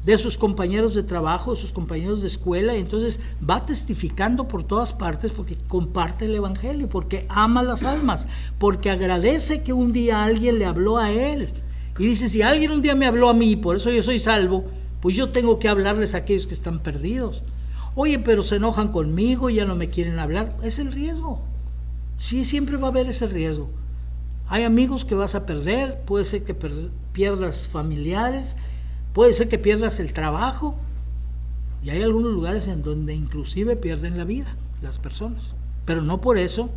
de sus compañeros de trabajo, de sus compañeros de escuela. Y entonces va testificando por todas partes porque comparte el evangelio, porque ama las almas, porque agradece que un día alguien le habló a él. Y dice: si alguien un día me habló a mí, por eso yo soy salvo, pues yo tengo que hablarles a aquellos que están perdidos. Oye, pero se enojan conmigo, ya no me quieren hablar. Es el riesgo. Sí, siempre va a haber ese riesgo. Hay amigos que vas a perder, puede ser que pierdas familiares, puede ser que pierdas el trabajo, y hay algunos lugares en donde inclusive pierden la vida las personas, pero no por eso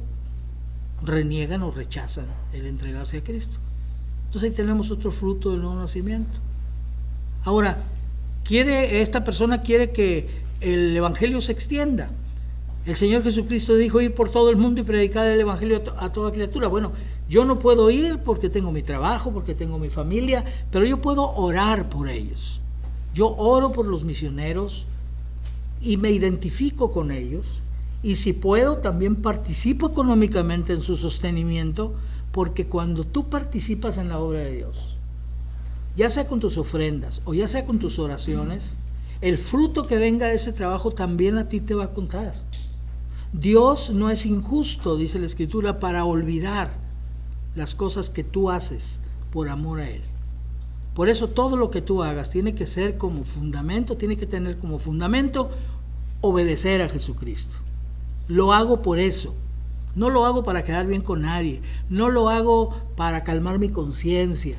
reniegan o rechazan el entregarse a Cristo. Entonces ahí tenemos otro fruto del nuevo nacimiento. Ahora, esta persona quiere que el evangelio se extienda. El Señor Jesucristo dijo ir por todo el mundo y predicar el evangelio a toda criatura. Bueno, yo no puedo ir porque tengo mi trabajo, porque tengo mi familia, pero yo puedo orar por ellos. Yo oro por los misioneros y me identifico con ellos, y si puedo también participo económicamente en su sostenimiento, porque cuando tú participas en la obra de Dios, ya sea con tus ofrendas o ya sea con tus oraciones, el fruto que venga de ese trabajo también a ti te va a contar. Dios no es injusto, dice la Escritura, para olvidar las cosas que tú haces por amor a Él. Por eso todo lo que tú hagas tiene que ser como fundamento, tiene que tener como fundamento obedecer a Jesucristo. Lo hago por eso. No lo hago para quedar bien con nadie. No lo hago para calmar mi conciencia.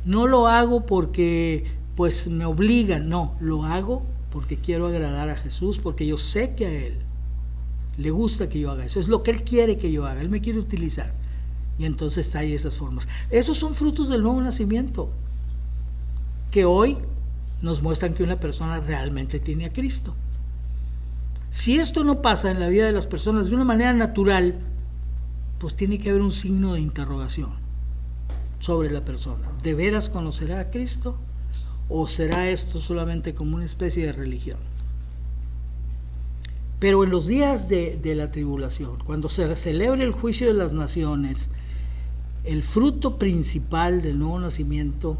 No lo hago porque pues me obligan. No, lo hago porque quiero agradar a Jesús, porque yo sé que a Él le gusta que yo haga eso. Es lo que Él quiere que yo haga. Él me quiere utilizar. Y entonces hay esas formas. Esos son frutos del nuevo nacimiento, que hoy nos muestran que una persona realmente tiene a Cristo. Si esto no pasa en la vida de las personas de una manera natural, pues tiene que haber un signo de interrogación sobre la persona. ¿De veras conocerá a Cristo? ¿O será esto solamente como una especie de religión? Pero en los días de la tribulación, cuando se celebre el juicio de las naciones, el fruto principal del nuevo nacimiento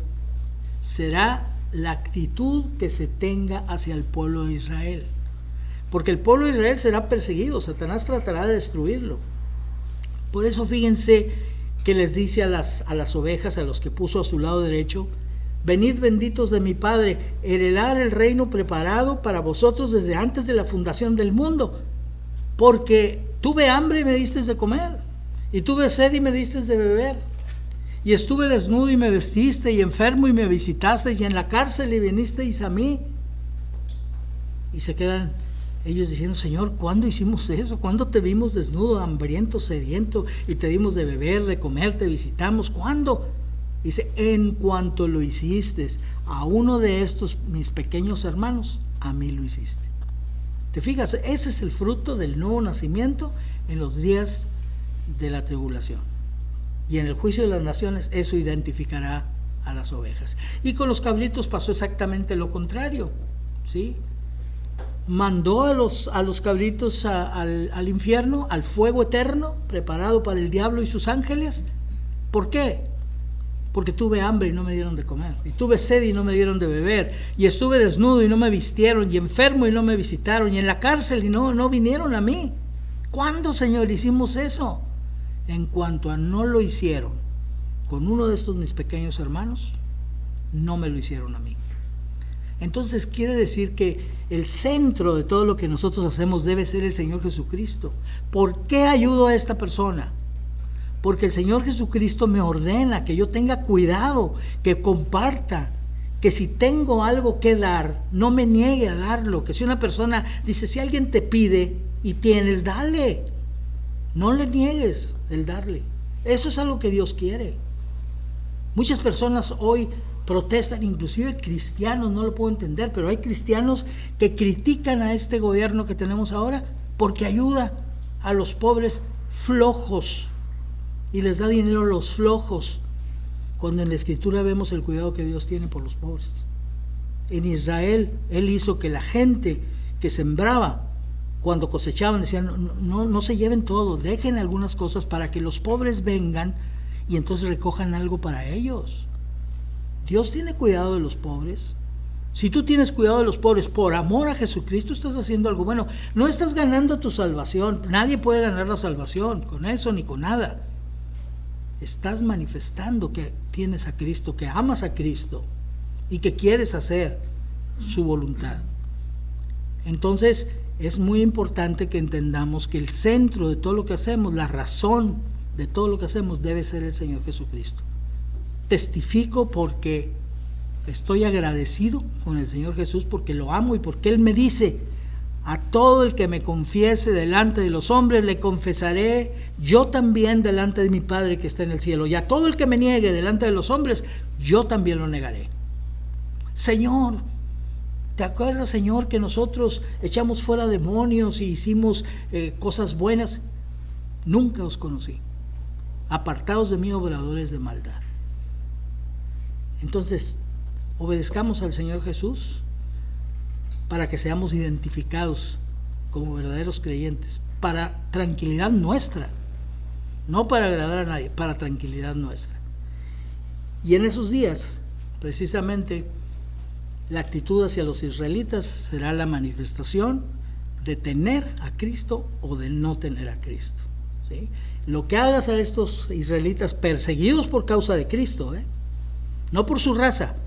será la actitud que se tenga hacia el pueblo de Israel. Porque el pueblo de Israel será perseguido, Satanás tratará de destruirlo. Por eso fíjense que les dice a las ovejas, a los que puso a su lado derecho: venid benditos de mi Padre, heredar el reino preparado para vosotros desde antes de la fundación del mundo. Porque tuve hambre y me disteis de comer, y tuve sed y me disteis de beber, y estuve desnudo y me vestiste, y enfermo y me visitasteis, y en la cárcel y vinisteis a mí. Y se quedan ellos diciendo: Señor, ¿cuándo hicimos eso? ¿Cuándo te vimos desnudo, hambriento, sediento, y te dimos de beber, de comer, te visitamos? ¿Cuándo? Dice: en cuanto lo hiciste a uno de estos mis pequeños hermanos, a mí lo hiciste. ¿Te fijas? Ese es el fruto del nuevo nacimiento en los días de la tribulación. Y en el juicio de las naciones eso identificará a las ovejas. Y con los cabritos pasó exactamente lo contrario, ¿sí? Mandó a los cabritos al infierno, al fuego eterno, preparado para el diablo y sus ángeles. ¿Por qué? Porque tuve hambre y no me dieron de comer, y tuve sed y no me dieron de beber, y estuve desnudo y no me vistieron, y enfermo y no me visitaron, y en la cárcel y no vinieron a mí. ¿Cuándo, Señor, hicimos eso? En cuanto a no lo hicieron con uno de estos mis pequeños hermanos, no me lo hicieron a mí. Entonces quiere decir que el centro de todo lo que nosotros hacemos debe ser el Señor Jesucristo. ¿Por qué ayudo a esta persona? Porque el Señor Jesucristo me ordena que yo tenga cuidado, que comparta, que si tengo algo que dar, no me niegue a darlo. Que si una persona dice: si alguien te pide y tienes, dale. No le niegues el darle. Eso es algo que Dios quiere. Muchas personas hoy protestan, inclusive cristianos, no lo puedo entender, pero hay cristianos que critican a este gobierno que tenemos ahora porque ayuda a los pobres flojos y les da dinero a los flojos, cuando en la Escritura vemos el cuidado que Dios tiene por los pobres. En Israel, Él hizo que la gente que sembraba, cuando cosechaban, decían: no se lleven todo, dejen algunas cosas para que los pobres vengan y entonces recojan algo para ellos. Dios tiene cuidado de los pobres. Si tú tienes cuidado de los pobres por amor a Jesucristo, estás haciendo algo bueno. No estás ganando tu salvación. Nadie puede ganar la salvación con eso ni con nada. Estás manifestando que tienes a Cristo, que amas a Cristo y que quieres hacer su voluntad. Entonces, es muy importante que entendamos que el centro de todo lo que hacemos, la razón de todo lo que hacemos debe ser el Señor Jesucristo. Testifico porque estoy agradecido con el Señor Jesús, porque lo amo y porque Él me dice: a todo el que me confiese delante de los hombres, le confesaré yo también delante de mi Padre que está en el cielo. Y a todo el que me niegue delante de los hombres, yo también lo negaré. Señor, ¿te acuerdas, Señor, que nosotros echamos fuera demonios y hicimos cosas buenas? Nunca os conocí. Apartaos de mí, obradores de maldad. Entonces, obedezcamos al Señor Jesús para que seamos identificados como verdaderos creyentes, para tranquilidad nuestra, no para agradar a nadie, para tranquilidad nuestra. Y en esos días, precisamente, la actitud hacia los israelitas será la manifestación de tener a Cristo o de no tener a Cristo, ¿sí? Lo que hagas a estos israelitas perseguidos por causa de Cristo, no por su raza,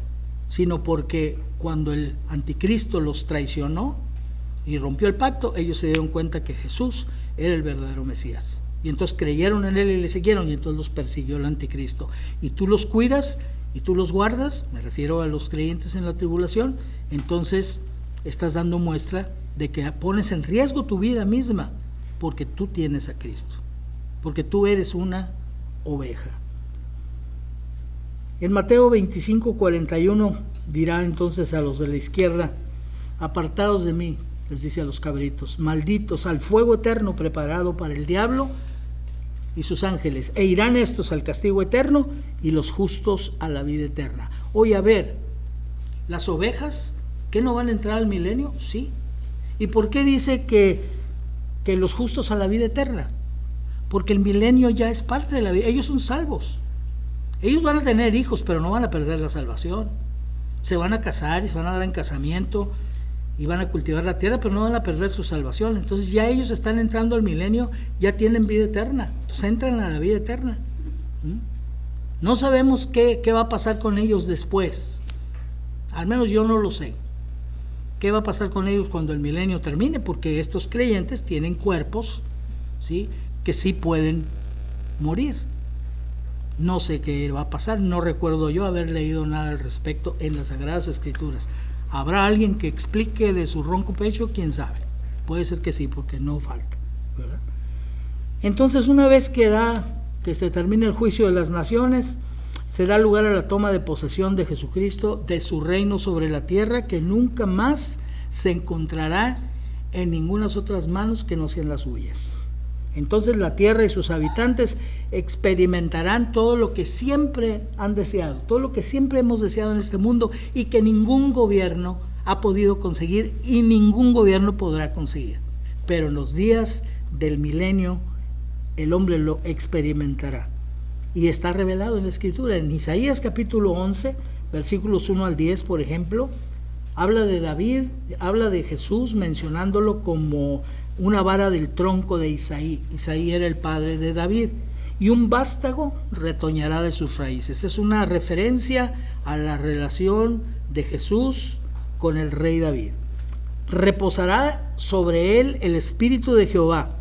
sino porque cuando el anticristo los traicionó y rompió el pacto, ellos se dieron cuenta que Jesús era el verdadero Mesías. Y entonces creyeron en Él y le siguieron, y entonces los persiguió el anticristo. Y tú los cuidas y tú los guardas, me refiero a los creyentes en la tribulación, entonces estás dando muestra de que pones en riesgo tu vida misma, porque tú tienes a Cristo, porque tú eres una oveja. En Mateo 25:41 dirá entonces a los de la izquierda: apartados de mí, les dice a los cabritos, malditos, al fuego eterno preparado para el diablo y sus ángeles, e irán estos al castigo eterno y los justos a la vida eterna. Oye, a ver, las ovejas, ¿qué no van a entrar al milenio? Sí. ¿Y por qué dice que los justos a la vida eterna? Porque el milenio ya es parte de la vida, ellos son salvos. Ellos van a tener hijos, pero no van a perder la salvación. Se van a casar y se van a dar en casamiento y van a cultivar la tierra, pero no van a perder su salvación. Entonces ya ellos están entrando al milenio, ya tienen vida eterna. Entonces entran a la vida eterna. No sabemos qué va a pasar con ellos después. Al menos yo no lo sé. ¿Qué va a pasar con ellos cuando el milenio termine? Porque estos creyentes tienen cuerpos, ¿sí?, que sí pueden morir. No sé qué va a pasar, no recuerdo yo haber leído nada al respecto en las Sagradas Escrituras. ¿Habrá alguien que explique de su ronco pecho? ¿Quién sabe? Puede ser que sí, porque no falta, ¿verdad? Entonces, una vez que se termine el juicio de las naciones, se da lugar a la toma de posesión de Jesucristo, de su reino sobre la tierra, que nunca más se encontrará en ninguna otras manos que no sean las suyas. Entonces la tierra y sus habitantes experimentarán todo lo que siempre han deseado, todo lo que siempre hemos deseado en este mundo y que ningún gobierno ha podido conseguir y ningún gobierno podrá conseguir. Pero en los días del milenio el hombre lo experimentará. Y está revelado en la Escritura. En Isaías capítulo 11, versículos 1 al 10, por ejemplo, habla de David, habla de Jesús mencionándolo como una vara del tronco de Isaí. Isaí era el padre de David. Y un vástago retoñará de sus raíces. Es una referencia a la relación de Jesús con el rey David. Reposará sobre él el espíritu de Jehová,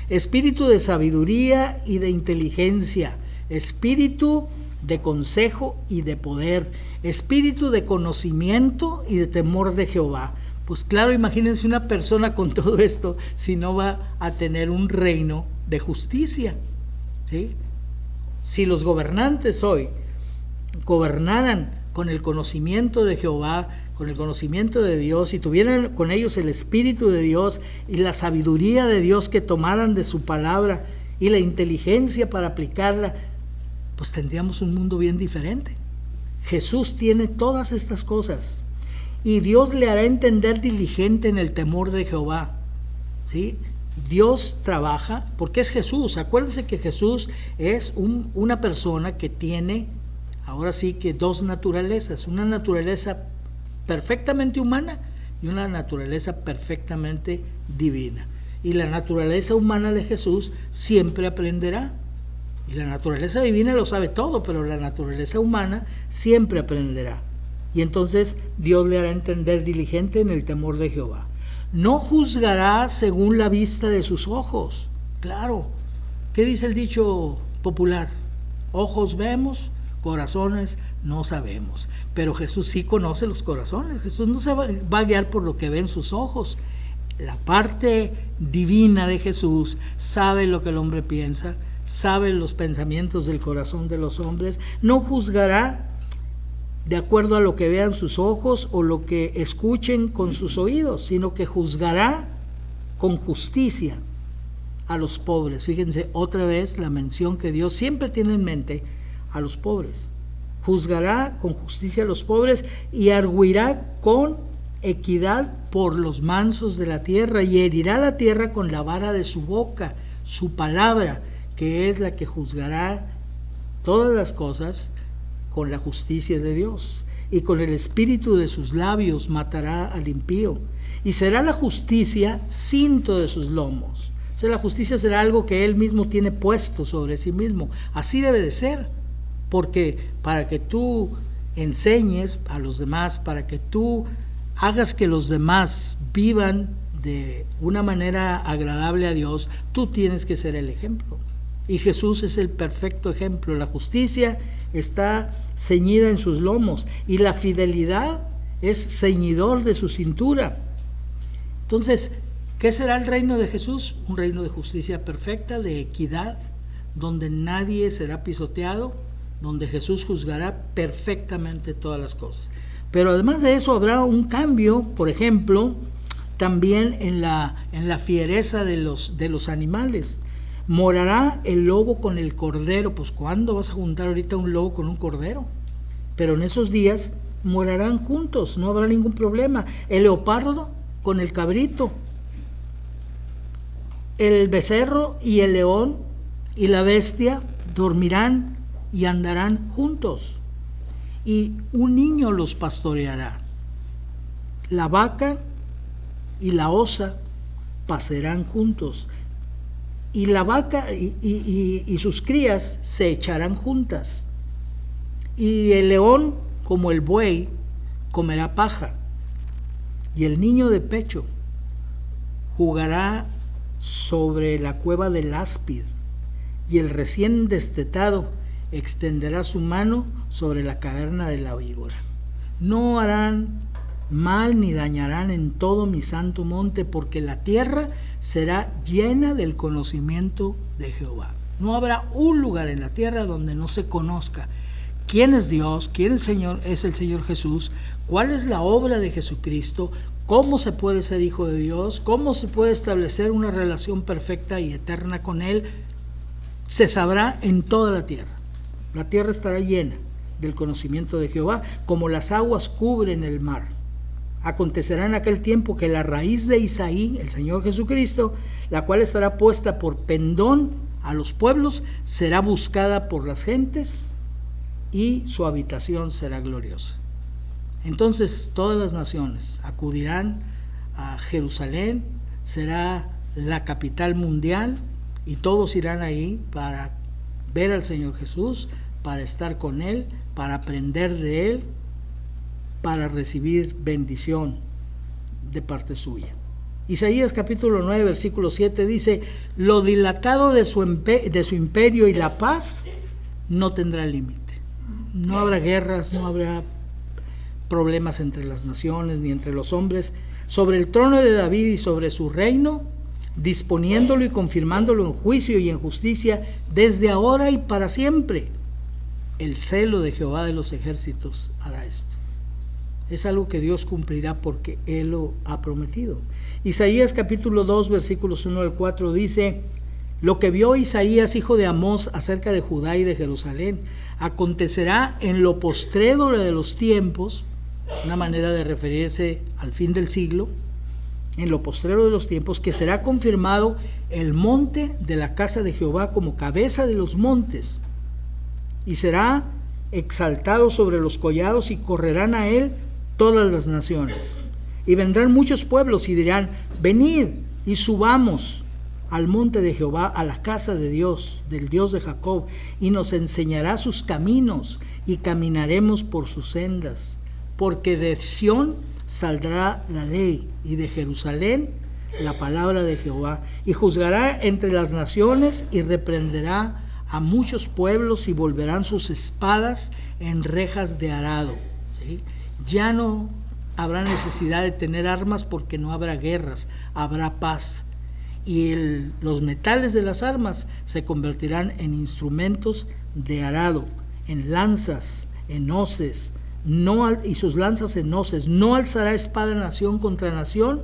espíritu de sabiduría y de inteligencia, espíritu de consejo y de poder, espíritu de conocimiento y de temor de Jehová. Pues claro, imagínense una persona con todo esto si no va a tener un reino de justicia, ¿sí? Si los gobernantes hoy gobernaran con el conocimiento de Jehová, con el conocimiento de Dios, y tuvieran con ellos el Espíritu de Dios y la sabiduría de Dios que tomaran de su palabra y la inteligencia para aplicarla, pues tendríamos un mundo bien diferente. Jesús tiene todas estas cosas. Y Dios le hará entender diligente en el temor de Jehová, ¿sí? Dios trabaja, porque es Jesús. Acuérdense que Jesús es una persona que tiene, ahora sí que dos naturalezas, una naturaleza perfectamente humana y una naturaleza perfectamente divina. Y la naturaleza humana de Jesús siempre aprenderá. Y la naturaleza divina lo sabe todo, pero la naturaleza humana siempre aprenderá. Y entonces Dios le hará entender diligente en el temor de Jehová. no juzgará según la vista de sus ojos. Claro, ¿qué dice el dicho popular? Ojos vemos, corazones no sabemos. Pero Jesús sí conoce los corazones. Jesús no se va a guiar por lo que ven sus ojos. La parte divina de Jesús sabe lo que el hombre piensa, sabe los pensamientos del corazón de los hombres. No juzgará de acuerdo a lo que vean sus ojos o lo que escuchen con sus oídos, sino que juzgará con justicia a los pobres. Fíjense otra vez la mención que Dios siempre tiene en mente a los pobres. Juzgará con justicia a los pobres y arguirá con equidad por los mansos de la tierra, y herirá la tierra con la vara de su boca, su palabra, que es la que juzgará todas las cosas con la justicia de Dios, y con el espíritu de sus labios matará al impío, y será la justicia cinto de sus lomos. O sea, la justicia será algo que él mismo tiene puesto sobre sí mismo. Así debe de ser, porque para que tú enseñes a los demás, para que tú hagas que los demás vivan de una manera agradable a Dios, tú tienes que ser el ejemplo. Y Jesús es el perfecto ejemplo. La justicia está ceñida en sus lomos y la fidelidad es ceñidor de su cintura. Entonces, ¿qué será el reino de Jesús? Un reino de justicia perfecta, de equidad, donde nadie será pisoteado, donde Jesús juzgará perfectamente todas las cosas. Pero además de eso habrá un cambio, por ejemplo, también en la fiereza de los animales. Morará el lobo con el cordero. Pues ¿cuándo vas a juntar ahorita un lobo con un cordero? Pero en esos días morarán juntos, no habrá ningún problema. El leopardo con el cabrito, el becerro y el león y la bestia dormirán y andarán juntos, y un niño los pastoreará. La vaca y la osa pasarán juntos, y la vaca y sus crías se echarán juntas, y el león como el buey comerá paja, y el niño de pecho jugará sobre la cueva del áspid, y el recién destetado extenderá su mano sobre la caverna de la víbora. No harán mal ni dañarán en todo mi santo monte, porque la tierra será llena del conocimiento de Jehová. No habrá un lugar en la tierra donde no se conozca quién es Dios, quién es el Señor Jesús, cuál es la obra de Jesucristo, cómo se puede ser hijo de Dios, cómo se puede establecer una relación perfecta y eterna con Él. Se sabrá en toda la tierra. La tierra estará llena del conocimiento de Jehová, como las aguas cubren el mar. Acontecerá en aquel tiempo que la raíz de Isaí, el Señor Jesucristo, la cual estará puesta por pendón a los pueblos, será buscada por las gentes, y su habitación será gloriosa. Entonces todas las naciones acudirán a Jerusalén, será la capital mundial, y todos irán ahí para ver al Señor Jesús, para estar con Él, para aprender de Él, para recibir bendición de parte suya. Isaías capítulo 9, versículo 7 dice: lo dilatado de su imperio y la paz no tendrá límite. No habrá guerras, no habrá problemas entre las naciones ni entre los hombres. Sobre el trono de David y sobre su reino, disponiéndolo y confirmándolo en juicio y en justicia, desde ahora y para siempre. El celo de Jehová de los ejércitos hará esto. Es algo que Dios cumplirá porque Él lo ha prometido. Isaías capítulo 2, versículos 1 al 4 dice: lo que vio Isaías, hijo de Amós, acerca de Judá y de Jerusalén, acontecerá en lo postrero de los tiempos, una manera de referirse al fin del siglo, en lo postrero de los tiempos, que será confirmado el monte de la casa de Jehová como cabeza de los montes, y será exaltado sobre los collados, y correrán a él todas las naciones. Y vendrán muchos pueblos y dirán: venid y subamos al monte de Jehová, a la casa de Dios, del Dios de Jacob, y nos enseñará sus caminos, y caminaremos por sus sendas. porque de Sión saldrá la ley y de Jerusalén la palabra de Jehová, y juzgará entre las naciones y reprenderá a muchos pueblos y volverán sus espadas en rejas de arado. ¿Sí? Ya no habrá necesidad de tener armas porque no habrá guerras, habrá paz. Y los metales de las armas se convertirán en instrumentos de arado, en lanzas, en hoces, y sus lanzas en hoces. No alzará espada nación contra nación,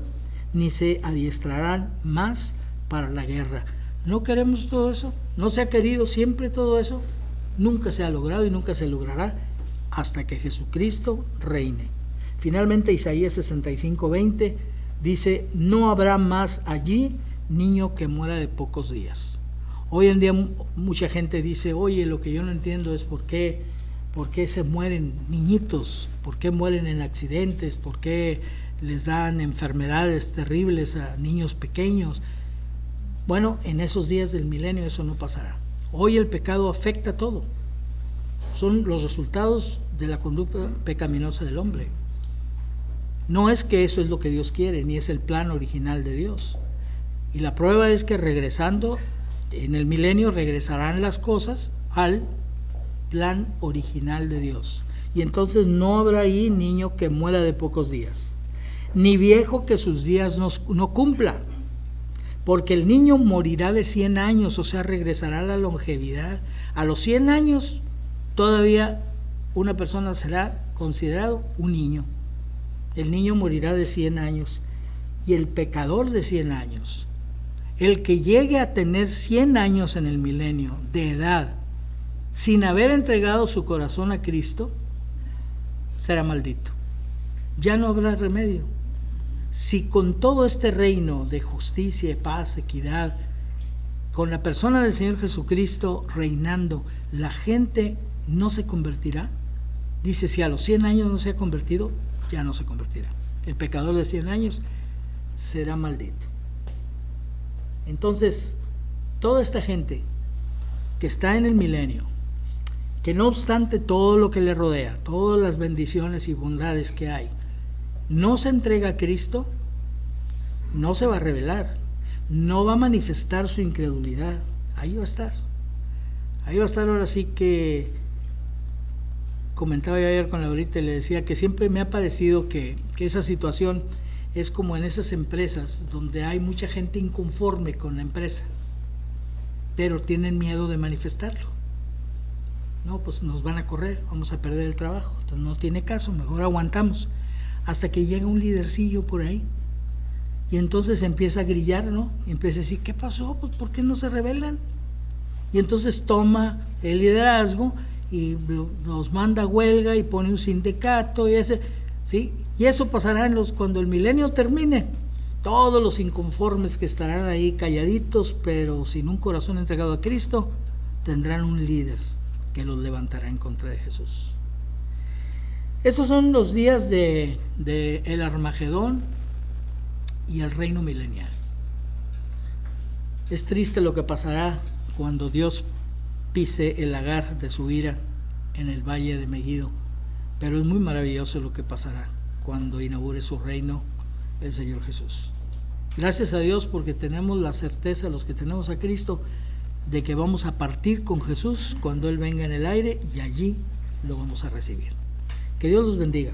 ni se adiestrarán más para la guerra. ¿No queremos todo eso? ¿No se ha querido siempre todo eso? Nunca se ha logrado y nunca se logrará hasta que Jesucristo reine. Finalmente, Isaías 65:20 dice: no habrá más allí niño que muera de pocos días. Hoy en día mucha gente dice: oye, lo que yo no entiendo es por qué se mueren niñitos, por qué mueren en accidentes, por qué les dan enfermedades terribles a niños pequeños. Bueno, en esos días del milenio eso no pasará. Hoy el pecado afecta todo. Son los resultados de la conducta pecaminosa del hombre. No es que eso es lo que Dios quiere, ni es el plan original de Dios. Y la prueba es que regresando, en el milenio regresarán las cosas al plan original de Dios. Y entonces no habrá ahí niño que muera de pocos días, ni viejo que sus días no cumpla, porque el niño morirá de 100 años, o sea, regresará a la longevidad. A los 100 años todavía una persona será considerado un niño. El niño morirá de 100 años y el pecador de 100 años. El que llegue a tener 100 años en el milenio de edad sin haber entregado su corazón a Cristo será maldito. Ya no habrá remedio. Si con todo este reino de justicia, paz, equidad, con la persona del Señor Jesucristo reinando, la gente no se convertirá, dice, si a los 100 años no se ha convertido, ya no se convertirá. El pecador de 100 años será maldito. Entonces, toda esta gente que está en el milenio, que no obstante todo lo que le rodea, todas las bendiciones y bondades que hay, no se entrega a Cristo, no se va a rebelar, no va a manifestar su incredulidad. Ahí va a estar. Ahí va a estar. Ahora sí que comentaba yo ayer con Laurita y le decía que siempre me ha parecido que esa situación es como en esas empresas donde hay mucha gente inconforme con la empresa, pero tienen miedo de manifestarlo. No, pues nos van a correr, vamos a perder el trabajo, entonces no tiene caso, mejor aguantamos. Hasta que llega un lidercillo por ahí y entonces empieza a grillar, ¿no? Y empieza a decir, ¿qué pasó? Pues ¿por qué no se rebelan? Y entonces toma el liderazgo y los manda a huelga y pone un sindicato y ¿sí? Y eso pasará cuando el milenio termine. Todos los inconformes que estarán ahí calladitos, pero sin un corazón entregado a Cristo, tendrán un líder que los levantará en contra de Jesús. Estos son los días de el Armagedón y el reino milenial. Es triste lo que pasará cuando Dios pise el lagar de su ira en el valle de Megiddo, pero es muy maravilloso lo que pasará cuando inaugure su reino el Señor Jesús. Gracias a Dios porque tenemos la certeza, los que tenemos a Cristo, de que vamos a partir con Jesús cuando Él venga en el aire y allí lo vamos a recibir. Que Dios los bendiga.